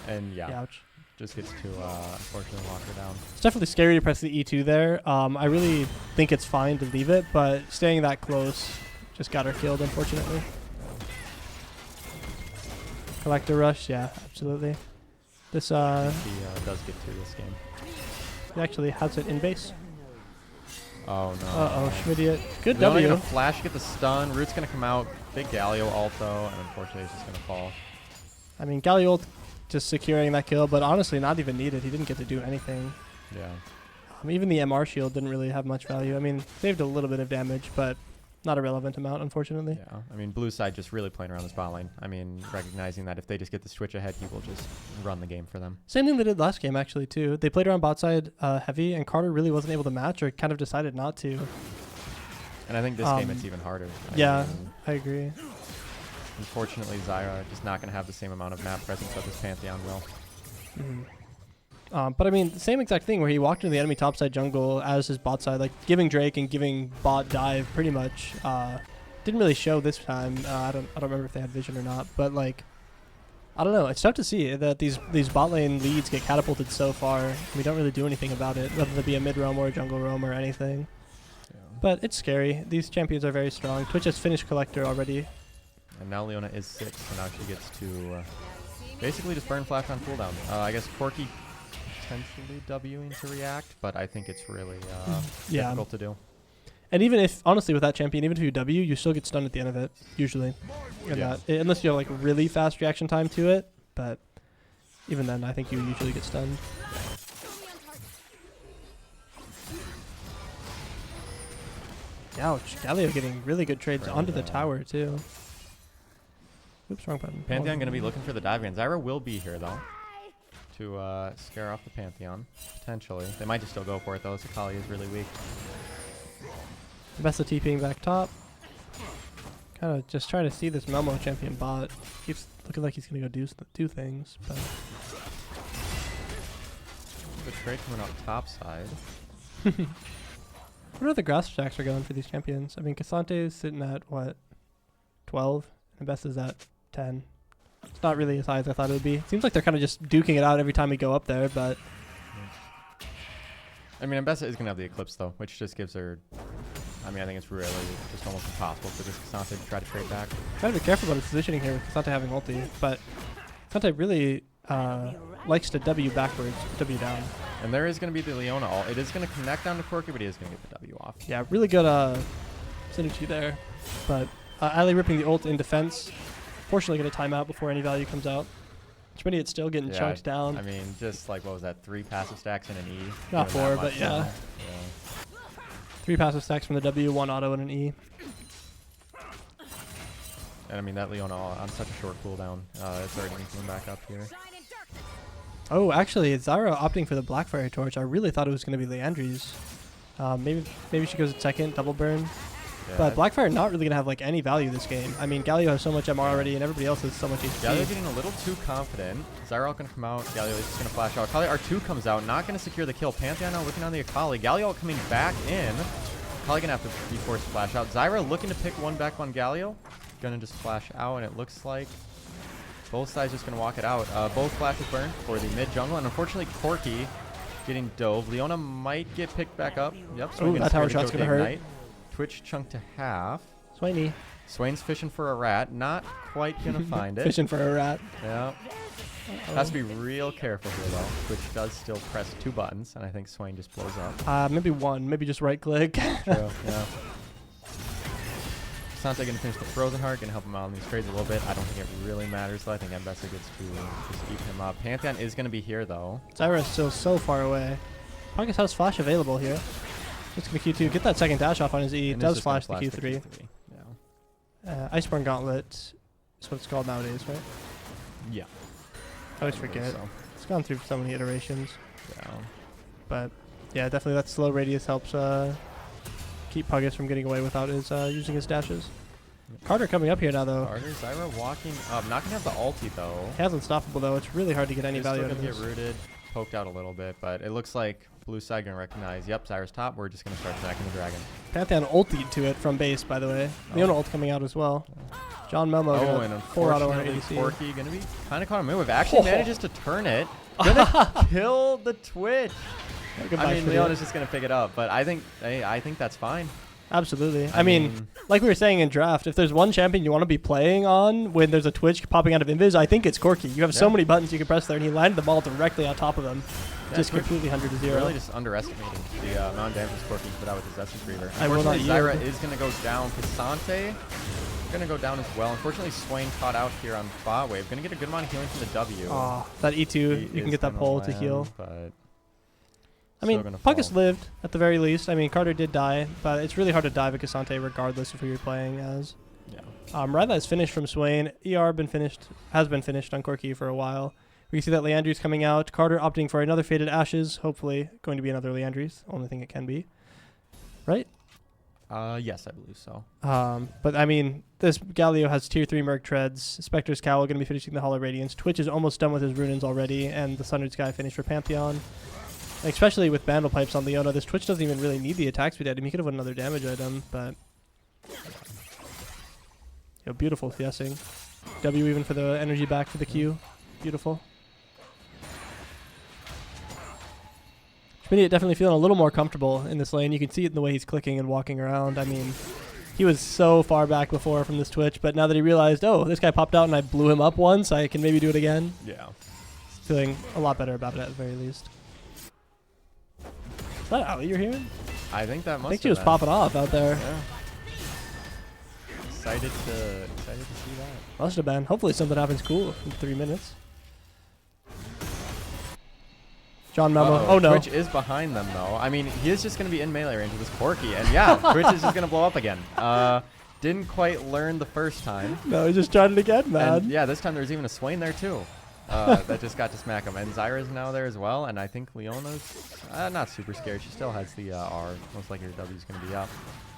And yeah. Ouch. Just gets to unfortunately lock her down. It's definitely scary to press the E2 there. I really think it's fine to leave it, but staying that close just got her killed, unfortunately. Collector rush, yeah, absolutely. This He does get to this game. he actually has it in base. Oh no. Uh-oh, Schmidiot. Good Leona W. gonna flash, get the stun. Root's gonna come out. Big Galio also, and unfortunately it's just gonna fall. I mean, Galliol just securing that kill, but honestly not even needed. He didn't get to do anything. Yeah. Even the MR shield didn't really have much value. I mean, saved a little bit of damage, but not a relevant amount, unfortunately. Yeah. I mean, blue side just really playing around the spot lane. I mean, recognizing that if they just get the switch ahead, he will just run the game for them. Same thing they did last game, actually, too. They played around bot side heavy, and Carter really wasn't able to match or kind of decided not to. And I think this game it's even harder. I agree. Unfortunately, Zyra just not going to have the same amount of map presence that this Pantheon will. But I mean, the same exact thing where he walked into the enemy topside jungle as his bot side, like giving Drake and giving bot dive pretty much. Didn't really show this time. I don't remember if they had vision or not, but like, I don't know. It's tough to see that these bot lane leads get catapulted so far. We don't really do anything about it, whether it be a mid roam or a jungle roam or anything. Yeah. But it's scary. These champions are very strong. Twitch has finished Collector already. And now Leona is 6, so now she gets to basically just burn flash on cooldown. I guess Corki potentially Wing to react, but I think it's really difficult to do. And even if, honestly, with that champion, even if you W, you still get stunned at the end of it, usually. Unless you have like really fast reaction time to it, but even then, I think you usually get stunned. Ouch. Galio getting really good trades onto the tower, too. Oops, wrong button. Pantheon going to be looking for the dive again. Zyra will be here, though, to scare off the Pantheon, potentially. They might just still go for it, though. Sakali is really weak. Best of TPing back top. Kind of just trying to see this Melmo champion bot. Keeps looking like he's going to go do things, but... The trade coming up top side. What are the grass stacks are going for these champions? I mean, Kasante is sitting at, what, 12? And Best is at 10. It's not really as high as I thought it would be. Seems like they're kind of just duking it out every time we go up there, but... I mean, Mbessa is going to have the Eclipse, though, which just gives her... I mean, I think it's really just almost impossible for this Kasante to try to trade back. Gotta be careful about his positioning here with Kasante having ulti, but Kasante really likes to W backwards, W down. And there is going to be the Leona ult. It is going to connect down to Corki, but he is going to get the W off. Yeah, really good synergy there. But Ali ripping the ult in defense. Fortunately, get a timeout before any value comes out. Schmidiot's still getting chunked down. I mean, just like, what was that, 3 passive stacks and an E? Not 4, but yeah. 3 passive stacks from the W, 1 auto, and an E. And I mean, that Leona on such a short cooldown. It's already coming back up here. Oh, actually, Zyra opting for the Blackfire Torch. I really thought it was going to be Leandri's. Maybe she goes second, double burn. Yeah, But Blackfire not really going to have like any value this game. I mean, Galio has so much MR already, and everybody else has so much HP. Galio getting a little too confident. Zyra going to come out. Galio is just going to flash out. Akali R2 comes out, not going to secure the kill. Pantheon now looking on the Akali. Galio coming back in. Akali going to have to be forced to flash out. Zyra looking to pick one back on Galio. Going to just flash out, and it looks like both sides just going to walk it out. Both flashes burn for the mid jungle, and unfortunately Corki getting dove. Leona might get picked back up. Yep. Ooh, that tower shot's going to hurt. Twitch chunk to half. Swainy. Swain's fishing for a rat. Not quite going to find it. Fishing for a rat. Yeah. Has to be real careful here, though. Twitch does still press 2 buttons, and I think Swain just blows up. Maybe one. Maybe just right click. True, yeah. Sante going to finish the Frozen Heart, going to help him out on these trades a little bit. I don't think it really matters, though. I think Mbessa gets to just eat him up. Pantheon is going to be here, though. Zyra is still so far away. Pockets has flash available here. Just going to Q2. Get that second dash off on his E. It does flash the Q3. Yeah. Iceborne Gauntlet is what it's called nowadays, right? Yeah. I always forget. So. It's gone through so many iterations. Yeah. But yeah, definitely that slow radius helps keep Puggis from getting away without his using his dashes. Carter coming up here now, though. Carter, Zyra walking up. Not going to have the ulti, though. He has unstoppable, though. It's really hard to get any value out of this. Get rooted, poked out a little bit, but it looks like blue side going to recognize, yep, Zyra's top. We're just going to start attacking the dragon. Pantheon ultied to it from base, by the way. Leona ult coming out as well. John Melmo and 4 auto on ADC. Corki going to be kind of caught on move. Actually manages to turn it. Gonna kill the Twitch. I mean, Leona's just going to pick it up, but I think that's fine. Absolutely. I mean, like we were saying in draft, if there's one champion you want to be playing on when there's a Twitch popping out of invis, I think it's Corki. You have so many buttons you can press there, and he landed them all directly on top of them. Yeah, just completely 100 to 0. Really just underestimating the amount of damage Corki put out with his Essence Reaver. I will not Zyra is going to go down. Cassante going to go down as well. Unfortunately, Swain caught out here on bot wave. Going to get a good amount of healing from the W. Oh, that E2, you can get that pull to heal. But I mean, Puggis lived at the very least. I mean, Carter did die, but it's really hard to dive at Cassante regardless of who you're playing as. Yeah. Ryla is finished from Swain. ER has been finished on Corki for a while. We can see that Leandri's coming out. Carter opting for another Faded Ashes. Hopefully going to be another Leandri's. Only thing it can be. Right? Yes, I believe so. But I mean, this Galio has tier 3 Merc Treads. Spectre's Cowl going to be finishing the Hall of Radiance. Twitch is almost done with his Runins already, and the Sundered Sky finished for Pantheon. Especially with Bandle Pipes on Leona, this Twitch doesn't even really need the attack speed item. He could have won another damage item, but... beautiful fiessing. W even for the energy back for the Q. Beautiful. Schmidt definitely feeling a little more comfortable in this lane. You can see it in the way he's clicking and walking around. I mean, he was so far back before from this Twitch, but now that he realized, oh, this guy popped out and I blew him up once, I can maybe do it again. Yeah. Feeling a lot better about it at the very least. Is that Ali you're hearing? I think that must. I think she was popping off out there. Yeah. Excited to see that. Must have been. Hopefully something happens cool in 3 minutes. John Melmo. Oh no. Twitch is behind them though. I mean, he is just going to be in melee range with this Corki, and yeah, Twitch is just going to blow up again. Didn't quite learn the first time. No, he just tried it again, man. And yeah, this time there's even a Swain there too. That just got to smack him. And Zyra's now there as well, and I think Leona's not super scared. She still has the R. Most likely her W's going to be up.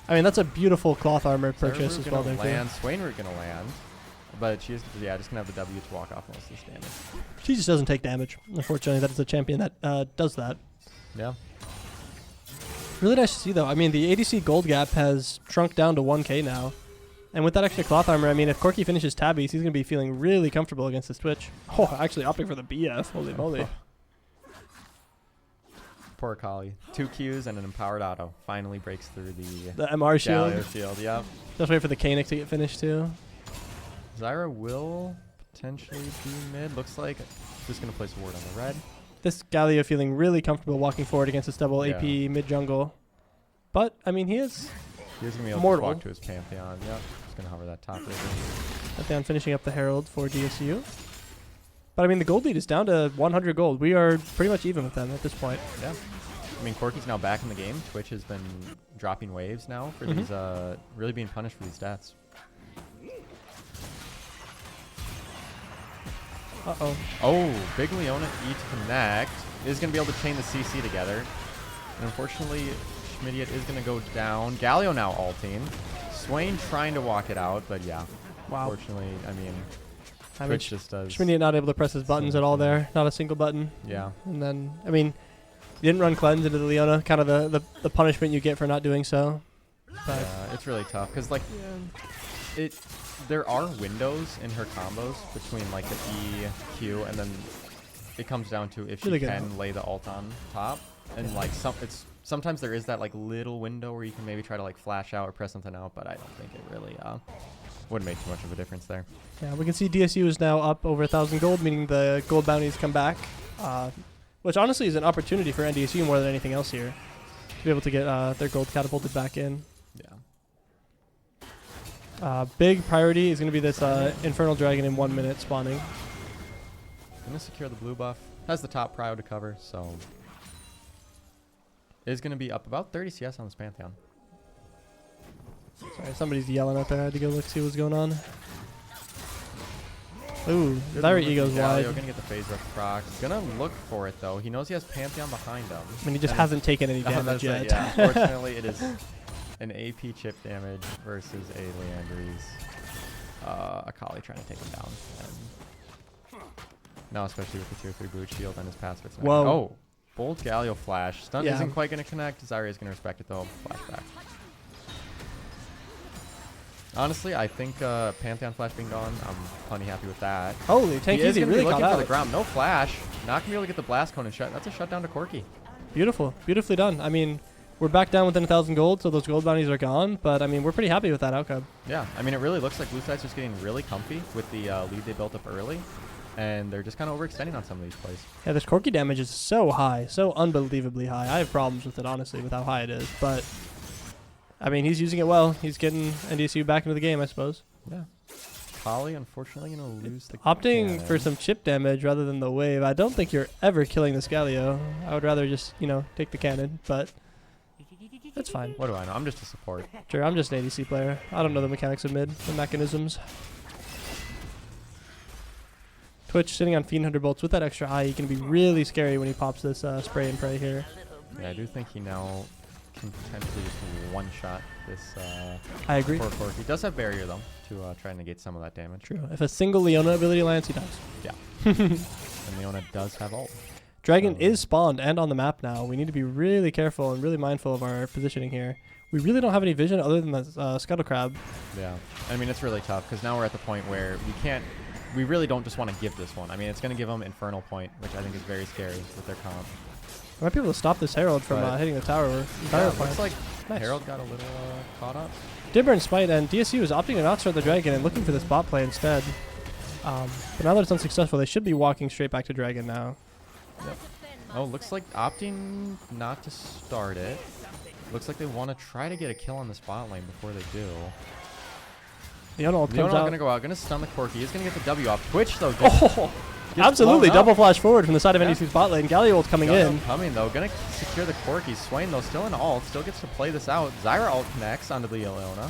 I mean, that's a beautiful cloth armor purchase as well. Swain root going to land. But she's just going to have the W to walk off most of this damage. She just doesn't take damage. Unfortunately, that is a champion that does that. Yeah. Really nice to see, though. I mean, the ADC gold gap has shrunk down to 1k now. And with that extra cloth armor, I mean, if Corki finishes tabbies, he's going to be feeling really comfortable against this Twitch. Oh, actually opting for the BF. Holy moly. Poor Akali. 2 Qs and an empowered auto. Finally breaks through the MR shield. Shield, yep. Just wait for the Kanik to get finished, too. Zyra will potentially be mid. Looks like just going to place a ward on the red. This Galio feeling really comfortable walking forward against this double AP mid-jungle. But, I mean, he is going to be able to walk to his Pantheon. Yep. Just going to hover that top river. Pantheon finishing up the Herald for DSU. But, I mean, the gold lead is down to 100 gold. We are pretty much even with them at this point. Yeah. I mean, Corki's now back in the game. Twitch has been dropping waves now for these, really being punished for these deaths. Uh-oh. Oh, big Leona E to connect. Is going to be able to chain the CC together. And unfortunately, Schmidiot is going to go down. Galio now ulting. Swain trying to walk it out, but yeah. Wow. Unfortunately, I mean, I Twitch just does. Schmidiot not able to press his buttons at all there. Not a single button. Yeah. And then, I mean, you didn't run cleanse into the Leona. Kind of the punishment you get for not doing so. But Yeah, it's really tough because like there are windows in her combos between like the E, Q, and then it comes down to if she Really can lay the ult on top. And like sometimes there is that like little window where you can maybe try to like flash out or press something out, but I don't think it really wouldn't make too much of a difference there. Yeah, we can see DSU is now up over 1,000 gold, meaning the gold bounties come back, which honestly is an opportunity for NDSU more than anything else here to be able to get their gold catapulted back in. Yeah. Big priority is going to be this Infernal Dragon in 1 minute spawning. Gonna secure the blue buff. Has the top prio to cover, so is gonna be up about 30 CS on this Pantheon. Sorry, somebody's yelling out there. I had to go look see what's going on. Ooh, Zyra Ego's wide. Gonna get the phase rush proc. Gonna look for it though. He knows he has Pantheon behind him. I mean, he just hasn't taken any damage yet. Yeah, unfortunately, it is an AP chip damage versus a Leandry's Akali trying to take him down. And now, especially with the tier 3 boot shield and his passive. It's not Whoa. oh, bold Galio flash. Stun Yeah. isn't quite gonna connect. Zyra is gonna respect it though. Flashback. Honestly, I think Pantheon flash being gone, I'm plenty happy with that. Holy, Tank He is Easy going to really be caught looking for out. the ground. No flash. Not going to be able to get the blast cone and shut. That's a shutdown to Corki. Beautiful. Beautifully done. I mean, we're back down within 1,000 gold, so those gold bounties are gone. But, I mean, we're pretty happy with that outcome. Yeah, I mean, it really looks like Blue Side's just getting really comfy with the lead they built up early. And they're just kind of overextending on some of these plays. Yeah, this Corki damage is so high, so unbelievably high. I have problems with it, honestly, with how high it is. But, I mean, he's using it well. He's getting NDSU back into the game, I suppose. Yeah. Kali, unfortunately, going to lose the Opting cannon. for some chip damage rather than the wave. I don't think you're ever killing this Galio. I would rather just, you know, take the cannon, but that's fine. What do I know? I'm just a support. Sure, I'm just an ADC player. I don't know the mechanics of mid, the mechanisms. Twitch sitting on Fiend Hunter bolts with that extra eye. He can be really scary when he pops this spray and pray here. Yeah, I do think he now can potentially just one-shot this I agree. poor Corki. He does have barrier, though, to try and negate some of that damage. True. If a single Leona ability lands, he dies. Yeah. And Leona does have ult. Dragon is spawned and on the map now. We need to be really careful and really mindful of our positioning here. We really don't have any vision other than the Scuttle Crab. Yeah. I mean, it's really tough because now we're at the point where we really don't just want to give this one. I mean, it's going to give them Infernal Point, which I think is very scary with their comp. I might be able to stop this Herald from hitting the tower. Yeah, looks like Herald got a little caught up. Dibber and Spite, and DSU is opting to not start the Dragon and looking for this bot play instead. But now that it's unsuccessful, they should be walking straight back to Dragon now. Yep. Oh, looks like opting not to start it. Looks like they want to try to get a kill on this bot lane before they do. Leona ult comes Leona out. going to go out, going to stun the Corki. He's going to get the W off. Twitch, though. Oh, absolutely. Double flash forward from the side of Yeah. NDSU's bot lane. Galio ult coming in. Coming, though. Going to secure the Corki. Swain, though, still in ult. Still gets to play this out. Zyra ult connects onto the Leona.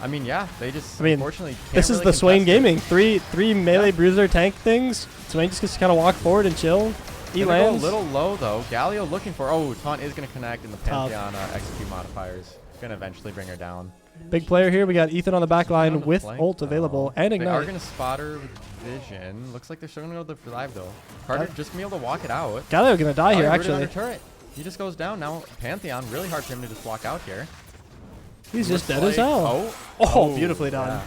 I mean, yeah, they just unfortunately can't this is really the Swain contest gaming. Three melee bruiser tank things. Swain just gets to kind of walk forward and chill. He Gonna lands. go a little low, though. Galio looking for... Oh, Taunt is going to connect, and the Pantheon execute modifiers. Going to eventually bring her down. Big player here. We got Ethan on the back line with flank, ult available and They are ignite. going to spot her with vision. Looks like they're still going to go to the revive, though. Carter just going to be able to walk it out. Galio gonna die here, Rooted actually. under turret. He just goes down. Now, Pantheon, really hard for him to just walk out here. He's just dead Looks as like- hell. Oh, Oh, beautifully done. yeah.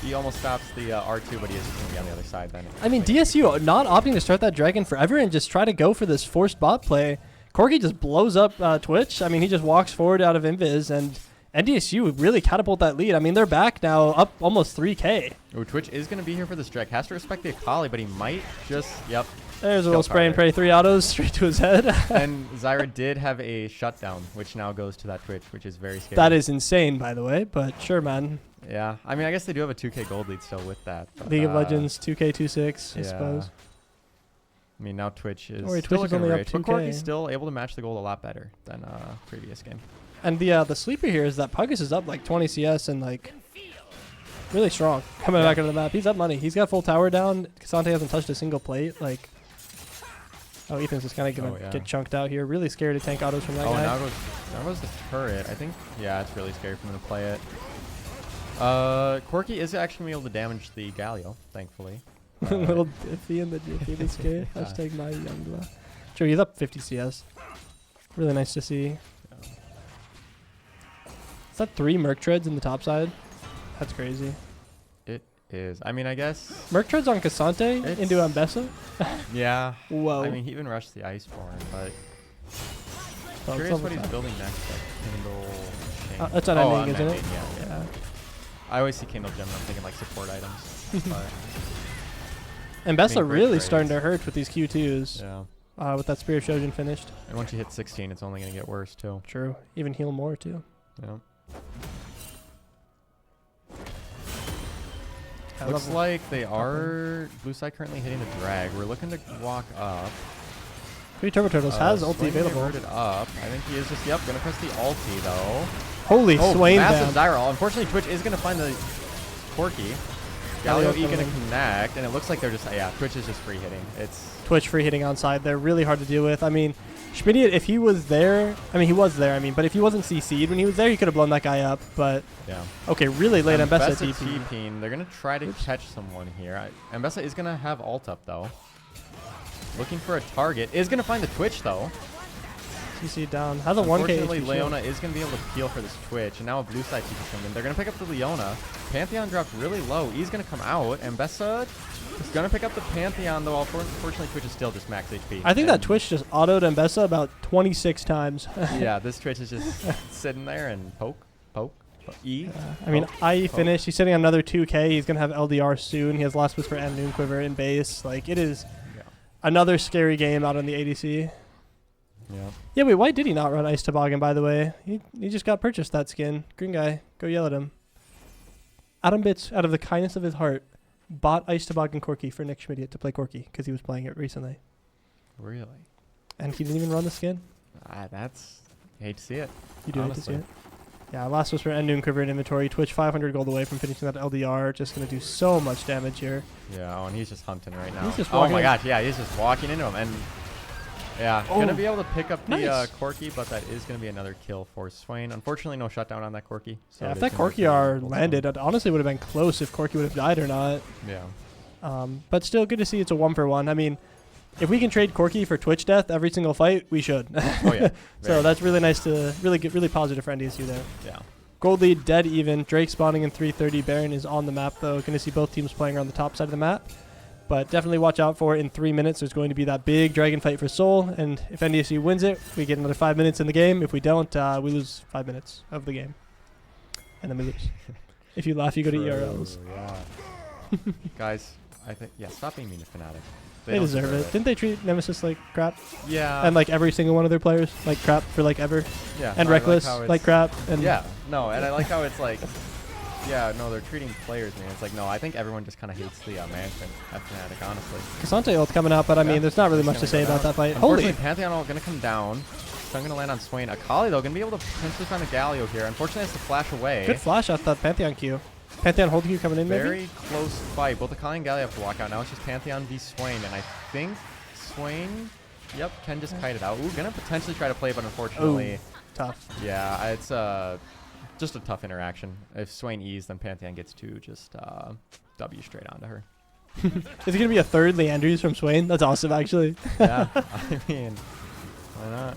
He almost stops the R2, but he is just going to be on the other side then. I mean, DSU not opting to start that Dragon forever and just try to go for this forced bot play. Corki just blows up Twitch. I mean, he just walks forward out of invis, and NDSU really catapult that lead. I mean, they're back now, up almost 3K. Oh, Twitch is going to be here for this Drek. Has to respect the Akali, but he might just... Yep. There's a little spray and pray, 3 autos straight to his head. And Zyra did have a shutdown, which now goes to that Twitch, which is very scary. That is insane, by the way, but sure, man. Yeah. I mean, I guess they do have a 2K gold lead still with that. But, League of Legends 2K26, I suppose. I mean, now Twitch is Twitch still is looking only up rich, but 2K. Corki's still able to match the gold a lot better than previous game. And the sleeper here is that Puggus is up like 20 CS and like Really strong. Coming back into the map. He's up money. He's got full tower down. Cassante hasn't touched a single plate. Like, oh, Ethan's just kind of going to get chunked out here. Really scared to tank autos from that guy. Now goes the turret. I think, yeah, it's really scary for him to play it. Corki is actually going to be able to damage the Galio, thankfully. A little Diffy in the Jiffy this game. Hashtag my young. Sure, he's up 50 CS. Really nice to see. Yeah. Is that 3 Merc Treads in the top side? That's crazy. It is. I mean, I guess. Merc Treads on Cassante into Ambessa? Yeah. Whoa. I mean, he even rushed the Iceborne, but. Curious what he's building next. Like Kindle. That's an ending, isn't it? Yeah. I always see Kindle Gem and I'm thinking like support items. Ambessa really starting to hurt with these Q2s. Yeah. With that Spear of Shojin finished. And once you hit 16, it's only going to get worse too. True. Even heal more too. Yeah. Looks like they are blue side currently hitting the drag. We're looking to walk up. 3 Turbo Turtles has ulti available. Up. I think he is just gonna press the ulti though. Holy Swain massive Dyrol. Unfortunately, Twitch is gonna find the Corki. Galio E gonna connect, and it looks like they're just Twitch is just free hitting. It's Twitch free hitting on side. They're really hard to deal with. I mean, Schmidt, if he was there, he was there. But if he wasn't CC'd when he was there, he could have blown that guy up. But yeah. Okay, really late Ambessa TP. TPing. They're gonna try to catch someone here. Ambessa is gonna have ult up though. Looking for a target. Is gonna find the Twitch though. CC down. Has a 1K. Unfortunately, Leona is going to be able to peel for this Twitch, and now a blue side TP coming in. They're going to pick up the Leona. Pantheon dropped really low. He's going to come out, and Bessa is going to pick up the Pantheon, though. Unfortunately, Twitch is still just max HP. I think that Twitch just autoed Ambessa about 26 times. Yeah, this Twitch is just sitting there and poke. E. IE finished. He's sitting on another 2K. He's going to have LDR soon. He has Last Whisper and Noon Quiver in base. Like, it is another scary game out on the ADC. Yeah, wait, why did he not run Ice Toboggan, by the way? He just got purchased that skin. Green guy, go yell at him. Adam Bits, out of the kindness of his heart, bought Ice Toboggan Corki for Nick Schmidt to play Corki because he was playing it recently. Really? And he didn't even run the skin? That's... hate to see it. You do hate to see it? Yeah, Last Whisper and Noon Quiver in inventory. Twitch 500 gold away from finishing that LDR. Just going to do so much damage here. Yeah, and he's just hunting right now. He's just oh my gosh, yeah, he's just walking into him. And yeah, gonna be able to pick up the Corki, but that is gonna be another kill for Swain. Unfortunately, no shutdown on that Corki. So yeah, if that Corki landed, it honestly would have been close if Corki would have died or not. Yeah. But still, good to see it's a 1-for-1. I mean, if we can trade Corki for Twitch death every single fight, we should. Oh yeah. So that's really nice to really positive for NDSU there. Yeah. Gold lead dead even. Drake spawning in 3:30. Baron is on the map though. Going to see both teams playing around the top side of the map. But definitely watch out for it. In 3 minutes, there's going to be that big dragon fight for Soul. And if NDSU wins it, we get another 5 minutes in the game. If we don't, we lose 5 minutes of the game. And then we lose. If you laugh, you go to ERLs. Yeah. Guys, I think, stop being mean to Fnatic. They deserve it. Didn't they treat Nemesis like crap? Yeah. And like every single one of their players like crap for like ever? Yeah. And Reckless like crap? And yeah. No, and I like how it's like... Yeah, no, they're treating players, man. It's like, no, I think everyone just kind of hates the management at Fnatic, honestly. Cassante ult coming out, but I mean, there's not really much to say about that fight. Unfortunately, Pantheon ult going to come down. So I'm going to land on Swain. Akali, though, going to be able to potentially find a Galio here. Unfortunately, has to flash away. Good flash out that Pantheon Q. Pantheon hold Q coming in, maybe? Very close fight. Both Akali and Galio have to walk out. Now it's just Pantheon v Swain, and I think Swain, can just kite it out. Ooh, going to potentially try to play, but unfortunately... Ooh, tough. Yeah, it's just a tough interaction. If Swain E's, then Pantheon gets to just W straight onto her. Is it going to be a third Leandries from Swain? That's awesome, actually. Yeah, I mean, why not?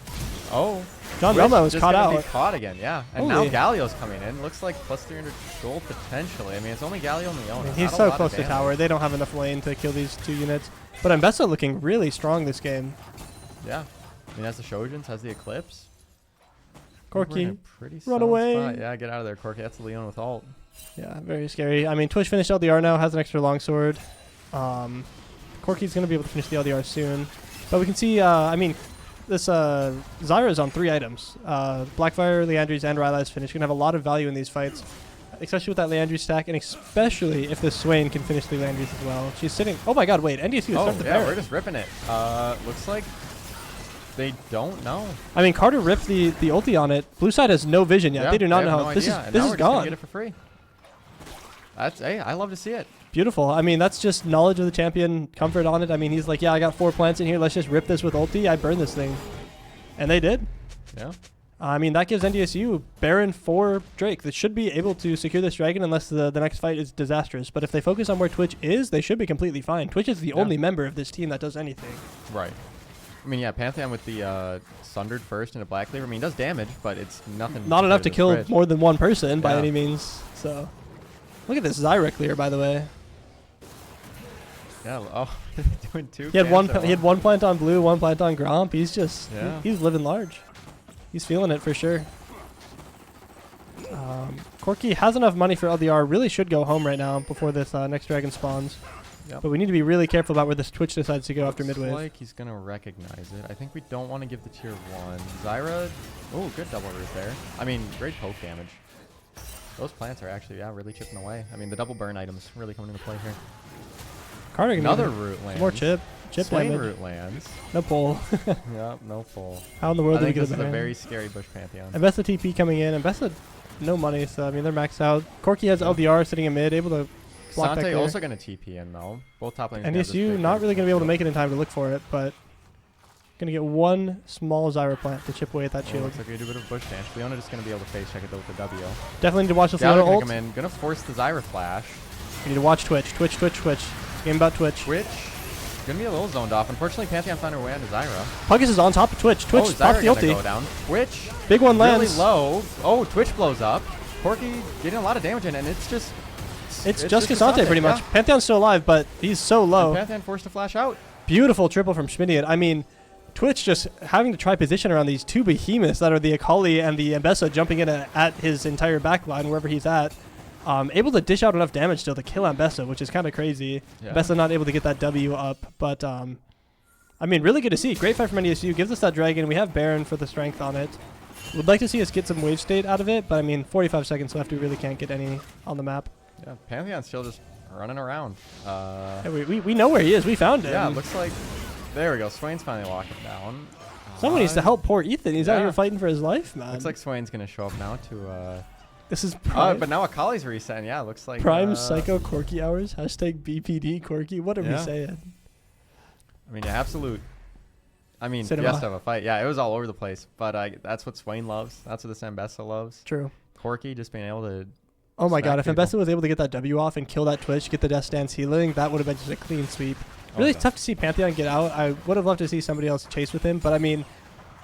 Oh, John Relmo was caught out. Caught again, yeah. And now Galio's coming in. Looks like plus 300 gold potentially. I mean, it's only Galio and Leona. He's so close to tower. They don't have enough lane to kill these 2 units. But Ambessa looking really strong this game. Yeah. I mean, has the Shojins, has the Eclipse. Corki, run away. Spot. Yeah, get out of there, Corki. That's the Leon with ult. Yeah, very scary. I mean, Twitch finished LDR now, has an extra longsword. Corki's going to be able to finish the LDR soon. But we can see, I mean, this Zyra's on 3 items. Blackfire, Leandries, and Rylai's finish. Going to have a lot of value in these fights, especially with that Leandries stack, and especially if this Swain can finish the Leandries as well. She's sitting... Oh my god, wait. NDSU is starting the Baron. We're just ripping it. Looks like... They don't know. I mean, Carter ripped the ulti on it. Blue side has no vision yet. They do not know. No this idea. is gone. Get it for free. Hey, I love to see it. Beautiful. I mean, that's just knowledge of the champion, comfort on it. I mean, he's like, yeah, I got 4 plants in here. Let's just rip this with ulti. I burn this thing. And they did. Yeah. I mean, that gives NDSU Baron for Drake. They should be able to secure this dragon unless the next fight is disastrous. But if they focus on where Twitch is, they should be completely fine. Twitch is the only member of this team that does anything. Right. I mean, yeah, Pantheon with the Sundered first and a Black Cleaver. I mean, it does damage, but it's nothing. Not enough to kill Twitch. more than one person by any means. So, look at this Zyra clear, by the way. Yeah. Oh, doing 2. He had one plant on blue, 1 plant on Gromp. He's just he's living large. He's feeling it for sure. Corki has enough money for LDR. Really should go home right now before this next dragon spawns. Yep. But we need to be really careful about where this Twitch decides to go after midwave. Looks like he's going to recognize it. I think we don't want to give the tier 1. Zyra. Oh, good double root there. I mean, great poke damage. Those plants are actually, really chipping away. I mean, the double burn items really coming into play here. Carter Another root lands. More chip. Chip Swain damage. root lands. No pull. Yep, no pull. How in the world I did we think get this it is a back? very scary Bush Pantheon. Investa TP coming in. Investa no money, so I mean they're maxed out. Corki has LDR sitting in mid, able to block Sante back also going to TP in though. Both top lanes. NDSU not really going to be able to make it in time to look for it, but going to get one small Zyra plant to chip away at that shield. Looks like we do a bit of bush dance. Leona just going to be able to face check it though with the W. Definitely need to watch this Leona Leona ult. come in. Going to force the Zyra flash. We need to watch Twitch. Twitch. Game about Twitch. Gonna be a little zoned off. Unfortunately, Pantheon found her way onto Zyra. Puggus is on top of Twitch. Twitch popped the ulti. Go down. Twitch. Big one lands. Really low. Oh, Twitch blows up. Corki getting a lot of damage in, and it's just. It's just Cassante pretty much. Pantheon's still alive, but he's so low. And Pantheon forced to flash out. Beautiful triple from Schmidian. I mean, Twitch just having to try position around these 2 behemoths that are the Akali and the Mbessa jumping in at his entire backline wherever he's at. Able to dish out enough damage still to kill Mbessa, which is kind of crazy. Yeah. Mbessa not able to get that W up, but I mean, really good to see. Great fight from NDSU. Gives us that dragon. We have Baron for the strength on it. Would like to see us get some wave state out of it, but I mean, 45 seconds left. We really can't get any on the map. Yeah, Pantheon's still just running around. Yeah, we know where he is. We found him. Yeah, looks like... There we go. Swain's finally locking down. Someone needs to help poor Ethan. He's out here fighting for his life, man. Looks like Swain's going to show up now to... This is Prime. But now Akali's resetting. Yeah, looks like... Prime Psycho Corki hours. Hashtag BPD Corki. What are we saying? I mean, absolute... I mean, Cinema. Fiesta of a fight. Yeah, it was all over the place. But that's what Swain loves. That's what this Mbessa loves. True. Corki just being able to... Oh my god, if Mbessa was able to get that W off and kill that Twitch, get the Death Stance healing, that would have been just a clean sweep. Really tough to see Pantheon get out. I would have loved to see somebody else chase with him, but I mean,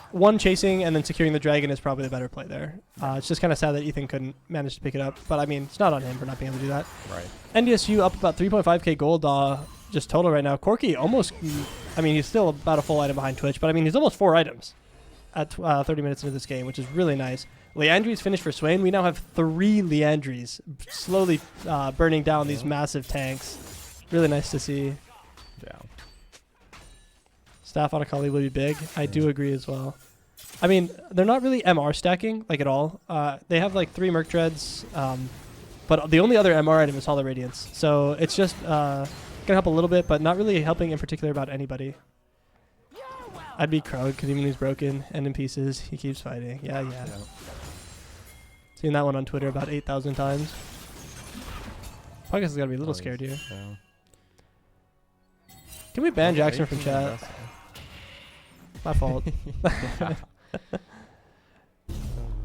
one chasing and then securing the dragon is probably the better play there. It's just kind of sad that Ethan couldn't manage to pick it up, but I mean, it's not on him for not being able to do that. Right. NDSU up about 3.5k gold just total right now. Corki almost, I mean, he's still about a full item behind Twitch, but I mean, he's almost 4 items at 30 minutes into this game, which is really nice. Leandri's finished for Swain. We now have 3 Leandris slowly burning down these massive tanks. Really nice to see. Yeah. Staff on Akali will be big. I do agree as well. I mean, they're not really MR stacking, like, at all. They have, like, 3 Merc Dreads, but the only other MR item is Hollow Radiance. So it's just going to help a little bit, but not really helping in particular about anybody. I'd be Krog, because even when he's broken and in pieces, he keeps fighting. Yeah. Seen that one on Twitter about 8,000 times. Podcast has got to be a little scared here. Yeah. Can we ban Jackson from chat? My fault.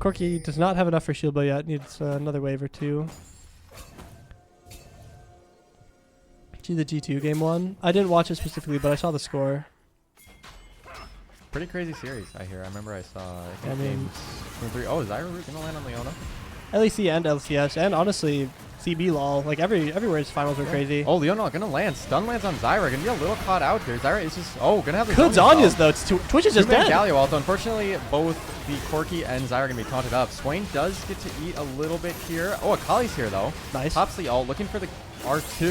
Corki does not have enough for shield bow yet. Needs another wave or 2. See the G2 game 1. I didn't watch it specifically, but I saw the score. Pretty crazy series, I hear. I remember I saw... I mean... 3. Oh, is Zyra going to land on Leona? LEC and LCS, and honestly, CB lol. Like, everywhere's finals were crazy. Oh, Leona going to land. Stun lands on Zyra. Going to be a little caught out here. Zyra is just... Oh, going to have the... Could Zanya's, though. Twitch is just dead. Galio ult. Unfortunately, both the Corki and Zyra are going to be taunted up. Swain does get to eat a little bit here. Oh, Akali's here, though. Nice. Pops the ult. Looking for the R2.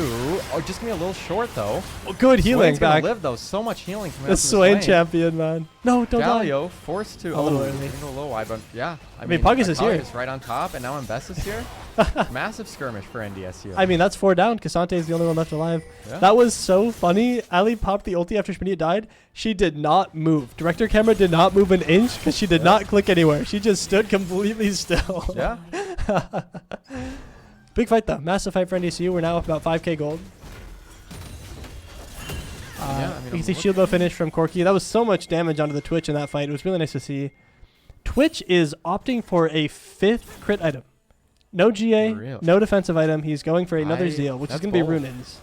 Oh, just going to be a little short, though. Oh, good healing Swain's back. Gonna live, though. So much healing coming The out from Swain champion, man. No, don't die. Galio forced to... A little early. A little wide, but yeah. I mean Puggus is here. Is right on top, and now Mbessa's here. Massive skirmish for NDSU. I mean, that's 4 down. Cassante is the only one left alive. Yeah. That was so funny. Ali popped the ulti after Schmidt died. She did not move. Director camera did not move an inch because she did not click anywhere. She just stood completely still. Yeah. Big fight, though. Massive fight for NDSU. We're now up about 5K gold. Yeah, I mean, you can see shield bow finish from Corky. That was so much damage onto the Twitch in that fight. It was really nice to see. Twitch is opting for a 5th crit item. No GA, Really? no defensive item. He's going for another Zeal, which is going to be Runins.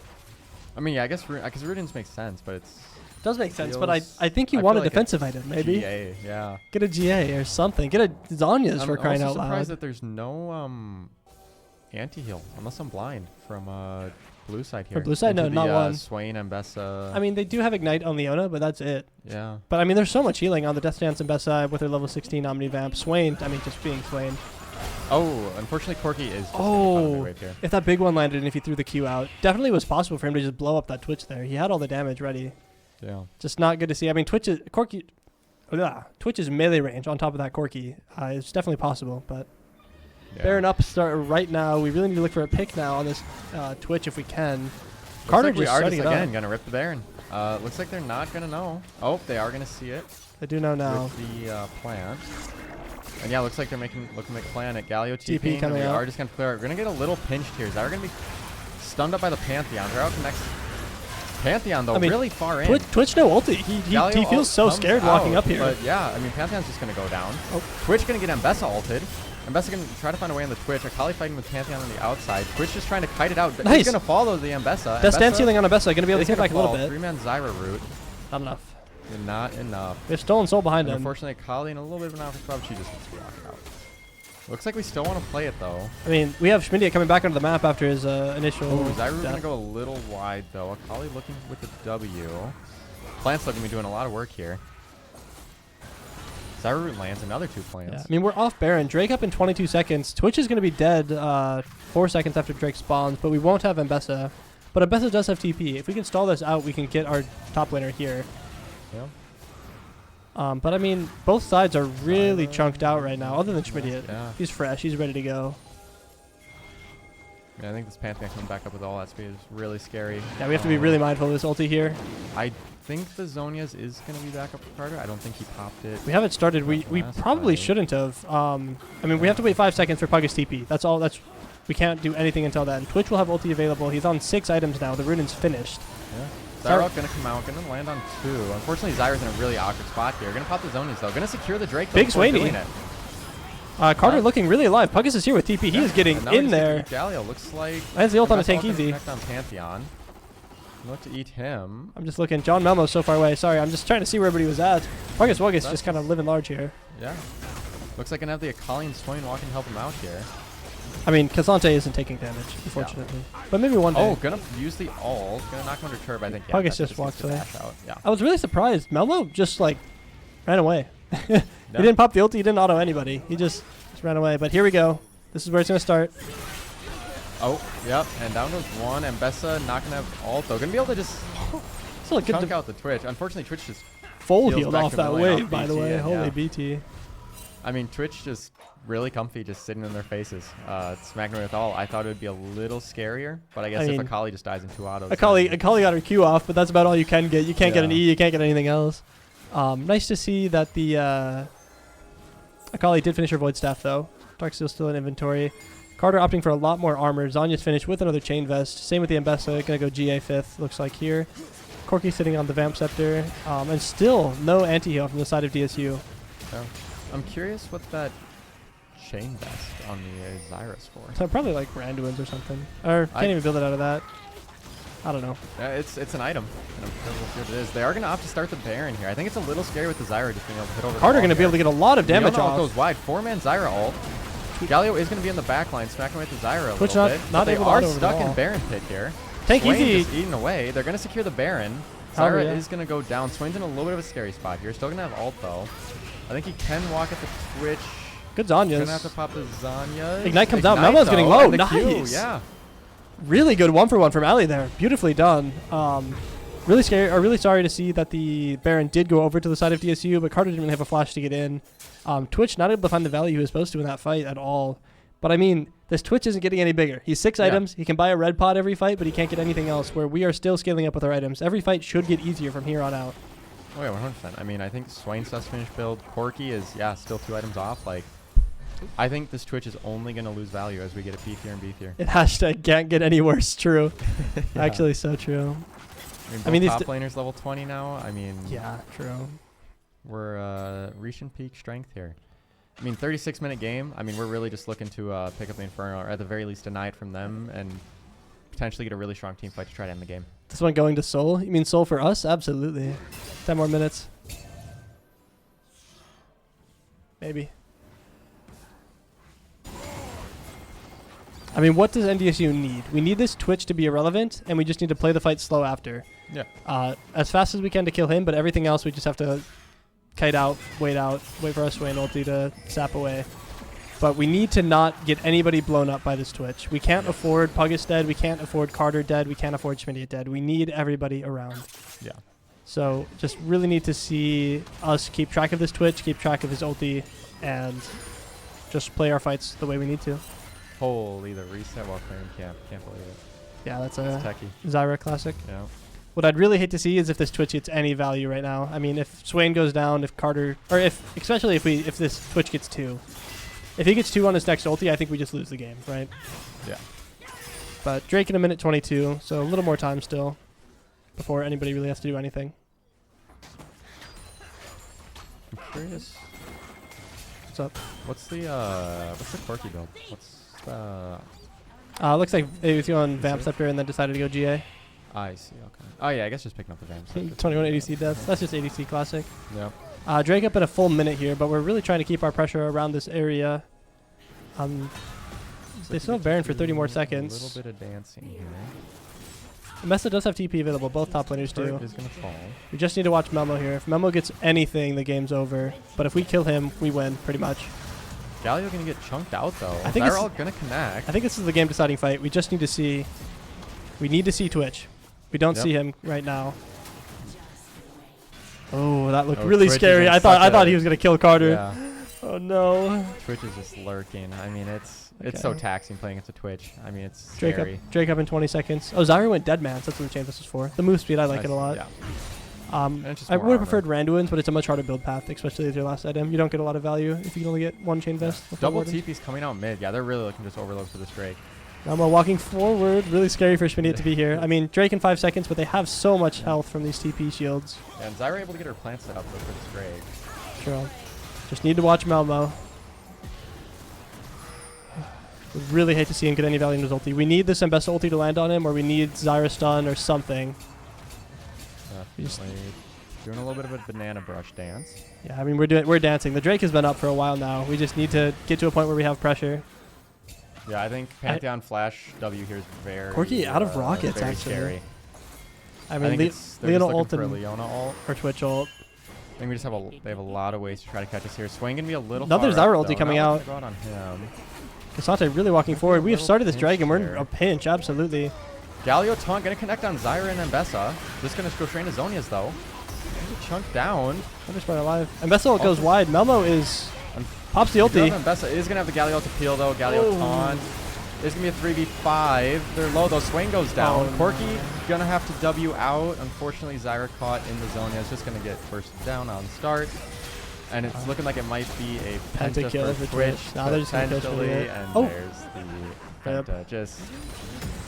I mean, yeah, I guess because Runins makes sense, but it's... Does make sense, but I think you want a defensive item, maybe. GA, yeah. Get a GA or something. Get a Zanya's for crying out loud. I'm surprised that there's no anti-heal, unless I'm blind, from blue side here. For blue side, no, not one. Swain and Bessa. I mean, they do have Ignite on Leona, but that's it. Yeah. But I mean, there's so much healing on the Death Dance and Bessa with their level 16 Omni Vamp. Swain, I mean, just being Swain. Oh, unfortunately, Corky is just here. If that big one landed and if he threw the Q out, definitely was possible for him to just blow up that Twitch there. He had all the damage ready. Yeah. Just not good to see. I mean, Twitch's melee range on top of that Corky is definitely possible, but Baron up start right now. We really need to look for a pick now on this Twitch if we can. Carter like just starting it up. Again, gonna rip the Baron. Looks like they're not gonna know. Oh, they are gonna see it. They do know now. With the plant. And yeah, looks like they're looking to make a plan at Galio TP coming out. We are just gonna clear. We're gonna get a little pinched here. Zyra gonna be stunned up by the Pantheon. Zyra connects. Pantheon though, really far in. Twitch no ulti. He feels so scared walking up here. But yeah, I mean Pantheon's just gonna go down. Oh. Twitch gonna get Mbessa ulted. Mbessa gonna try to find a way on the Twitch. Akali fighting with Pantheon on the outside. Twitch just trying to kite it out. Nice. He's gonna follow the Mbessa. Death Dance healing on Mbessa. Gonna be able to get back a little bit. 3-man Zyra route. Not enough. Not enough. They've stolen soul behind him. Unfortunately, Akali in a little bit of an awkward spot. She just gets rocked out. Looks like we still want to play it though. I mean, we have Schmidia coming back onto the map after his initial. Zyru's gonna go a little wide though. Akali looking with the W. Plant's looking to be doing a lot of work here. Zyru lands another 2 plants. Yeah. I mean, we're off Baron. Drake up in 22 seconds. Twitch is gonna be dead 4 seconds after Drake spawns, but we won't have Mbessa. But Mbessa does have TP. If we can stall this out, we can get our top laner here. Yeah. But I mean, both sides are really chunked out right now, other than Schmidia. Yeah. He's fresh. He's ready to go. Yeah, I think this Pantheon coming back up with all that speed is really scary. Yeah, we have to be really mindful of this ulti here. I think the Zhonya's is going to be back up for Carter. I don't think he popped it. We haven't started. We probably shouldn't have. I mean, we have to wait 5 seconds for Pugga's TP. That's all. We can't do anything until then. Twitch will have ulti available. He's on 6 items now. The Runin's finished. Yeah. Zyra gonna come out, gonna land on 2. Unfortunately, Zyra's in a really awkward spot here. Gonna pop the Zhonya's though. Gonna secure the Drake. Big Swainy. Carter looking really alive. Puggas is here with TP. He is getting in there. Galio looks like. Has the ult on the tank easy. On Pantheon. Look to eat him. I'm just looking. John Melmo's so far away. Sorry, I'm just trying to see where everybody was at. Puggas Wuggas just kind of living large here. Yeah. Looks like gonna have the Akali and Swain walking to help him out here. I mean, Cassante isn't taking damage, unfortunately. Yeah. But maybe one day. Oh, gonna use the ult. Gonna knock him under turb, I think. Yeah, Puggas just walks away. Yeah. I was really surprised. Melmo just, like, ran away. He didn't pop the ult. He didn't auto anybody. He just ran away. But here we go. This is where it's going to start. Oh, yep. And down goes 1. And Bessa not going to have ult, though. Gonna be able to just chunk out the Twitch. Unfortunately, Twitch just full healed off that wave, by the way. Holy BT. I mean, Twitch just really comfy just sitting in their faces, smacking away with all. I thought it would be a little scarier, but I guess if Akali just dies in 2 autos. Akali got her Q off, but that's about all you can get. You can't get an E, you can't get anything else. Nice to see that the Akali did finish her Void Staff, though. Darksteel still in inventory. Carter opting for a lot more armor. Zanya's finished with another Chain Vest. Same with the Mbessa, gonna go GA 5th, looks like here. Corky sitting on the Vamp Scepter, and still no anti-heal from the side of DSU. Yeah. I'm curious what that Chain Vest on the Zyra's for. So probably like Randuin's or something. Or can't even build it out of that. I don't know. It's an item. And I'm curious what it is. They are going to opt to start the Baron here. I think it's a little scary with the Zyra just being able to hit over Carter going to be able to get a lot of damage off. Goes wide. 4-man Zyra ult. Galio is going to be in the back line, smacking away with the Zyra a Which little bit. Not they able are to stuck in Baron pit here. Tank Swain easy. Just eating away. They're going to secure the Baron. Zyra is going to go down. Swain's in a little bit of a scary spot here. Still going to have ult, though. I think he can walk at the Twitch. Good Zanya's. Gonna have to pop the Zanya's. Ignite comes out. Melmo's getting low. Nice. Yeah. Really good 1-for-1 from Ali there. Beautifully done. Really scary. Or really sorry to see that the Baron did go over to the side of DSU, but Carter didn't even have a flash to get in. Twitch not able to find the value he was supposed to in that fight at all. But I mean, this Twitch isn't getting any bigger. He's 6 items. He can buy a red pot every fight, but he can't get anything else. Where we are still scaling up with our items. Every fight should get easier from here on out. Oh yeah, 100%. I mean, I think Swain's finish build. Corky is still 2 items off. Like, I think this Twitch is only going to lose value as we get a beefier and beefier. It hashtag can't get any worse. True. Yeah. Actually, so true. I mean, top laners level 20 now. I mean, yeah, true. We're reaching peak strength here. I mean, 36-minute game. I mean, we're really just looking to pick up the Inferno, or at the very least deny it from them, and potentially get a really strong team fight to try to end the game. This one going to Soul? You mean Soul for us? Absolutely. 10 more minutes. Maybe. I mean, what does NDSU need? We need this Twitch to be irrelevant, and we just need to play the fight slow after. Yeah. As fast as we can to kill him, but everything else we just have to kite out, wait for our Swain ulti to sap away. But we need to not get anybody blown up by this Twitch. We can't afford Puggus dead. We can't afford Carter dead. We can't afford Schmidt dead. We need everybody around. Yeah. So just really need to see us keep track of this Twitch, keep track of his ulti, and just play our fights the way we need to. Holy, the reset while clearing camp. Can't believe it. Yeah, that's It's a techie. Zyra classic. Yeah. What I'd really hate to see is if this Twitch gets any value right now. I mean, if Swain goes down, if Carter, or especially if this Twitch gets 2. If he gets 2 on his next ulti, I think we just lose the game, right? Yeah. But Drake in a minute 22, so a little more time still before anybody really has to do anything. I'm curious. What's up? What's the Corki build? What's the... Looks like he was going Vamp Scepter and then decided to go GA. I see, okay. Oh yeah, I guess just picking up the Vamps. 21 ADC deaths. That's just ADC classic. Yep. Drake up in a full minute here, but we're really trying to keep our pressure around this area. They still have Baron for 30 more seconds. A little bit of dancing here. Mesa does have TP available. Both top laners do. Is gonna fall. We just need to watch Melmo here. If Melmo gets anything, the game's over. But if we kill him, we win, pretty much. Galio gonna get chunked out though. I think they're all gonna connect. I think this is the game-deciding fight. We just need to see. We need to see Twitch. We don't see him right now. Oh, that looked really Twitch scary. I thought he was gonna kill Carter. Yeah. Oh no. Twitch is just lurking. I mean, it's so taxing playing against a Twitch. I mean, it's Drake scary. up, Drake up in 20 seconds. Oh, Zyra went dead man. So that's what the champ this was for. The move speed, I like it a lot. Yeah. I would have preferred Randuin's, but it's a much harder build path, especially as your last item. You don't get a lot of value if you can only get 1 chain vest. Double TP's coming out mid. Yeah, they're really looking to just overload for this Drake. Elmo walking forward. Really scary for Schmidt to be here. I mean, Drake in 5 seconds, but they have so much health from these TP shields. Yeah, and Zyra able to get her plant set up for this Drake. True. Just need to watch Melmo. Would really hate to see him get any value in his ulti. We need this Mbessa ulti to land on him, or we need Zyra stun or something. Doing a little bit of a banana brush dance. Yeah, I mean we're dancing. The Drake has been up for a while now. We just need to get to a point where we have pressure. Yeah, I think Pantheon Flash W here is very Corki out of rockets very actually. Scary. I mean Leona ult and and Leona ult or Twitch ult. I think we just have they have a lot of ways to try to catch us here. Swing gonna be a little. Another far Zyra up, ulti coming out. Go on him. Kasante really walking forward. We have started this dragon. We're in there. a pinch, absolutely. Galio taunt gonna connect on Zyra and Mbessa. Just gonna go straight into Zonia's though. Chunk down. Underspot alive. Mbessa ult goes wide. Melmo is pops the ulti. Mbessa is gonna have the Galio to peel though. Galio taunt. It's gonna be a 3v5. They're low though. Swain goes down. Corki gonna have to W out. Unfortunately, Zyra caught in the zone. It's just gonna get first down on start. And it's looking like it might be a penta for Twitch. Now they're just gonna kill Potentially, and there's the Yep. penta. Just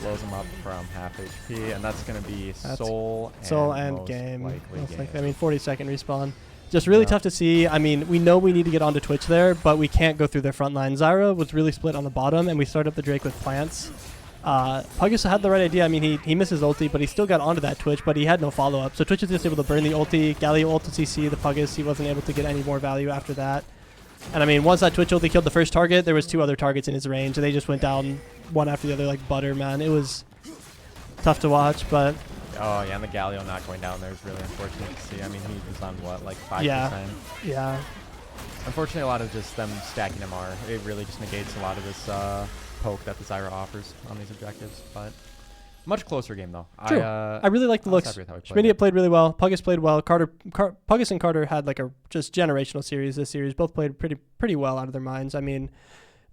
blows him up from half HP, and that's gonna be Soul and most game. likely game. I mean, 40-second respawn. Just really tough to see. I mean, we know we need to get onto Twitch there, but we can't go through their front line. Zyra was really split on the bottom, and we started up the Drake with plants. Puggus had the right idea. I mean, he missed his ulti, but he still got onto that Twitch, but he had no follow-up. So Twitch is just able to burn the ulti. Galio ult to CC the Puggus. He wasn't able to get any more value after that. And I mean, once that Twitch ulti killed the first target, there was 2 other targets in his range, and they just went down one after the other like butter, man. It was tough to watch, but... Oh, yeah, and the Galio not going down there is really unfortunate to see. I mean, he was on, what, like 5%? Yeah. Unfortunately, a lot of just them stacking MR. It really just negates a lot of this poke that the Zyra offers on these objectives. But much closer game, though. True. I really like the looks. Schmidt played really well. Puggus played well. Puggus and Carter had like a just generational series this series. Both played pretty well out of their minds. I mean,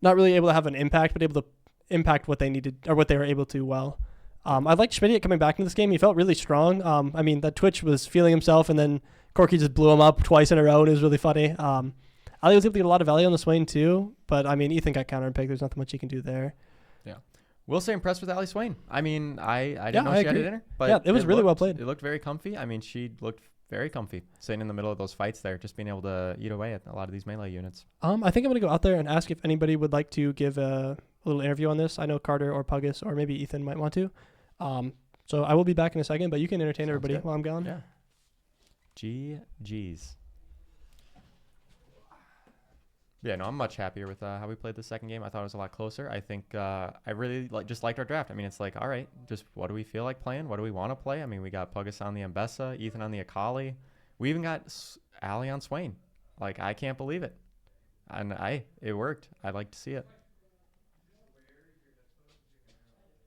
not really able to have an impact, but able to impact what they needed or what they were able to well. I liked Schmidt coming back into this game. He felt really strong. I mean, that Twitch was feeling himself, and then Corki just blew him up twice in a row, and it was really funny. Ali was able to get a lot of value on the Swain too, but I mean, Ethan got counter-picked. There's nothing much he can do there. Will say impressed with Ali Swain. I mean, I didn't know she had it in her. But yeah, it was really well played. It looked very comfy. I mean, she looked very comfy sitting in the middle of those fights there, just being able to eat away at a lot of these melee units. I think I'm going to go out there and ask if anybody would like to give a little interview on this. I know Carter or Puggus or maybe Ethan might want to. So I will be back in a second, but you can entertain everybody while I'm gone. Yeah. GG's. Yeah, no, I'm much happier with how we played the second game. I thought it was a lot closer. I think I really just liked our draft. I mean, it's like, all right, just what do we feel like playing? What do we want to play? I mean, we got Puggus on the Mbessa, Ethan on the Akali. We even got Ali on Swain. Like, I can't believe it. And it worked. I'd like to see it.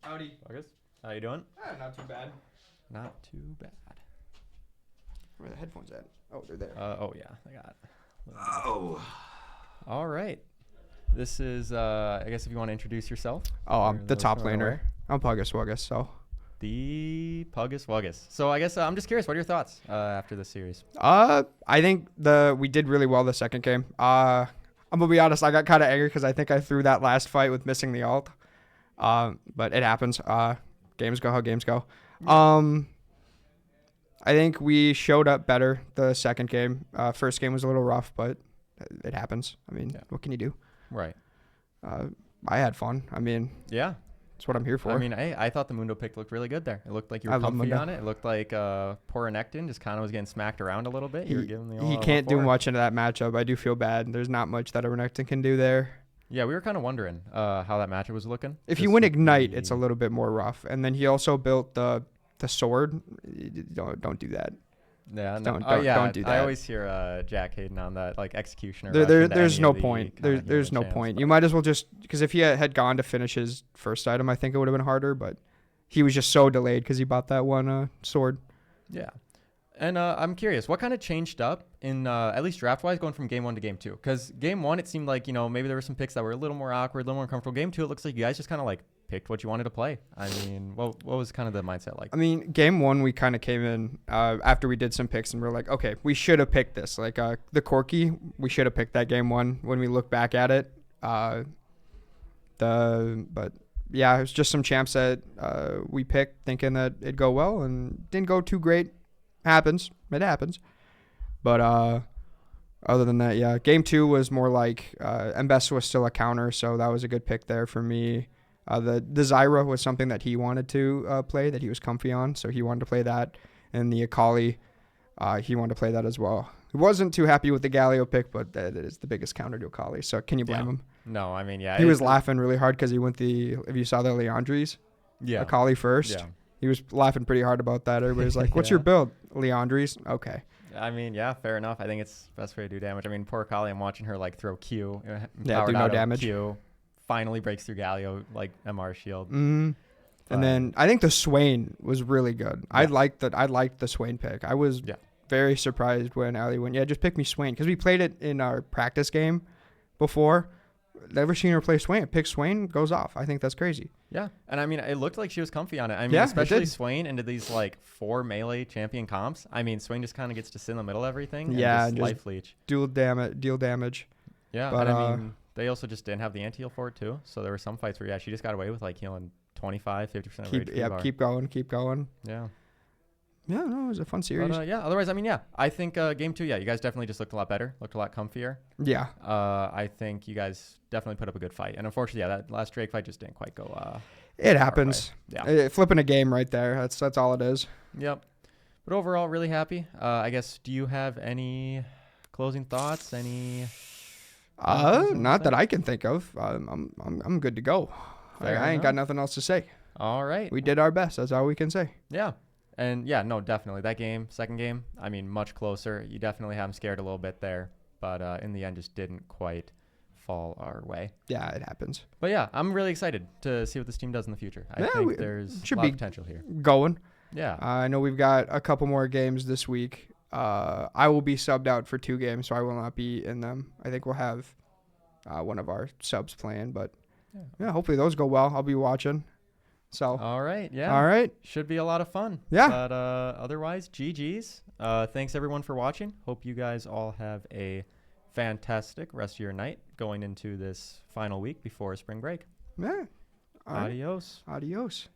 Howdy. Puggus, how you doing? Not too bad. Not too bad. Where are the headphones at? Oh, they're there. Oh, yeah, I got it. Oh. All right. This is, I guess if you want to introduce yourself. Oh, I'm the top who are laner. aware. I'm Puggus Wuggus, so. The Puggus Wuggus. So I guess I'm just curious, what are your thoughts after this series? I think we did really well the second game. I'm gonna be honest, I got kind of angry because I think I threw that last fight with missing the ult. But it happens. Games go how games go. I think we showed up better the second game. First game was a little rough, but it happens. I mean, what can you do? Right. I had fun. I mean, yeah, that's what I'm here for. I mean, I thought the Mundo pick looked really good there. It looked like you were comfy on it. It looked like poor Nectin just kind of was getting smacked around a little bit. He can't do much into that matchup. I do feel bad. There's not much that a Renekton can do there. Yeah, we were kind of wondering how that matchup was looking. If you win Ignite, it's a little bit more rough. And then he also built the sword. Don't do that. Yeah, don't do that. I always hear Jack hating on that, like executioner. There's no point. There's no point. You might as well just, because if he had gone to finish his first item, I think it would have been harder. But he was just so delayed because he bought that one sword. Yeah. And I'm curious, what kind of changed up in at least draft-wise going from game 1 to game 2? Because game 1, it seemed like, maybe there were some picks that were a little more awkward, a little more uncomfortable. Game 2, it looks like you guys just kind of like picked what you wanted to play. I mean, what was kind of the mindset like? I mean, game 1, we kind of came in after we did some picks and we are like, okay, we should have picked this. Like the Corki, we should have picked that game 1 when we look back at it. But yeah, it was just some champs that we picked thinking that it'd go well and didn't go too great. It happens. But other than that, yeah, game 2 was more like Mbessa was still a counter, so that was a good pick there for me. The Zyra was something that he wanted to play, that he was comfy on, so he wanted to play that. And the Akali, he wanted to play that as well. He wasn't too happy with the Galio pick, but that is the biggest counter to Akali, so can you blame him? No, I mean, yeah. He was laughing really hard because he went if you saw the Leandries, Akali first. Yeah. He was laughing pretty hard about that. Everybody's like, what's your build? Leandries? Okay. I mean, yeah, fair enough. I think it's the best way to do damage. I mean, poor Akali, I'm watching her like throw Q. Yeah, do no damage. Q finally breaks through Galio, like MR shield. Mm-hmm. And then I think the Swain was really good. Yeah. I liked the Swain pick. I was very surprised when Ali went, just pick me Swain. Because we played it in our practice game before. Never seen her play Swain. Pick Swain, goes off. I think that's crazy. Yeah. And I mean, it looked like she was comfy on it. I mean, especially Swain into these like 4 melee champion comps. I mean, Swain just kind of gets to sit in the middle of everything. And just life leech. Deal damage. Yeah. But I mean, they also just didn't have the anti-heal for it too. So there were some fights where, she just got away with like healing 25, 50% of rage. Yeah, keep going. Yeah. Yeah, no, it was a fun series. But, otherwise, I mean, I think game 2, you guys definitely just looked a lot better, looked a lot comfier. Yeah. I think you guys definitely put up a good fight. And unfortunately, that last Drake fight just didn't quite go. It happens. Yeah. Flipping a game right there. That's all it is. Yep. But overall, really happy. I guess, do you have any closing thoughts? Any? Not that I can think of. I'm good to go. I ain't got nothing else to say. All right. We did our best. That's all we can say. Yeah. And no, definitely. That game, second game, I mean, much closer. You definitely have them scared a little bit there. But in the end, just didn't quite fall our way. Yeah, it happens. But yeah, I'm really excited to see what this team does in the future. I think there's a lot of potential here. Going. Yeah. I know we've got a couple more games this week. I will be subbed out for 2 games, so I will not be in them. I think we'll have one of our subs playing. But yeah, hopefully those go well. I'll be watching. So all right, all right, should be a lot of fun. Yeah, but otherwise, GG's. Thanks everyone for watching. Hope you guys all have a fantastic rest of your night going into this final week before spring break. Yeah. All right. Adios. Adios.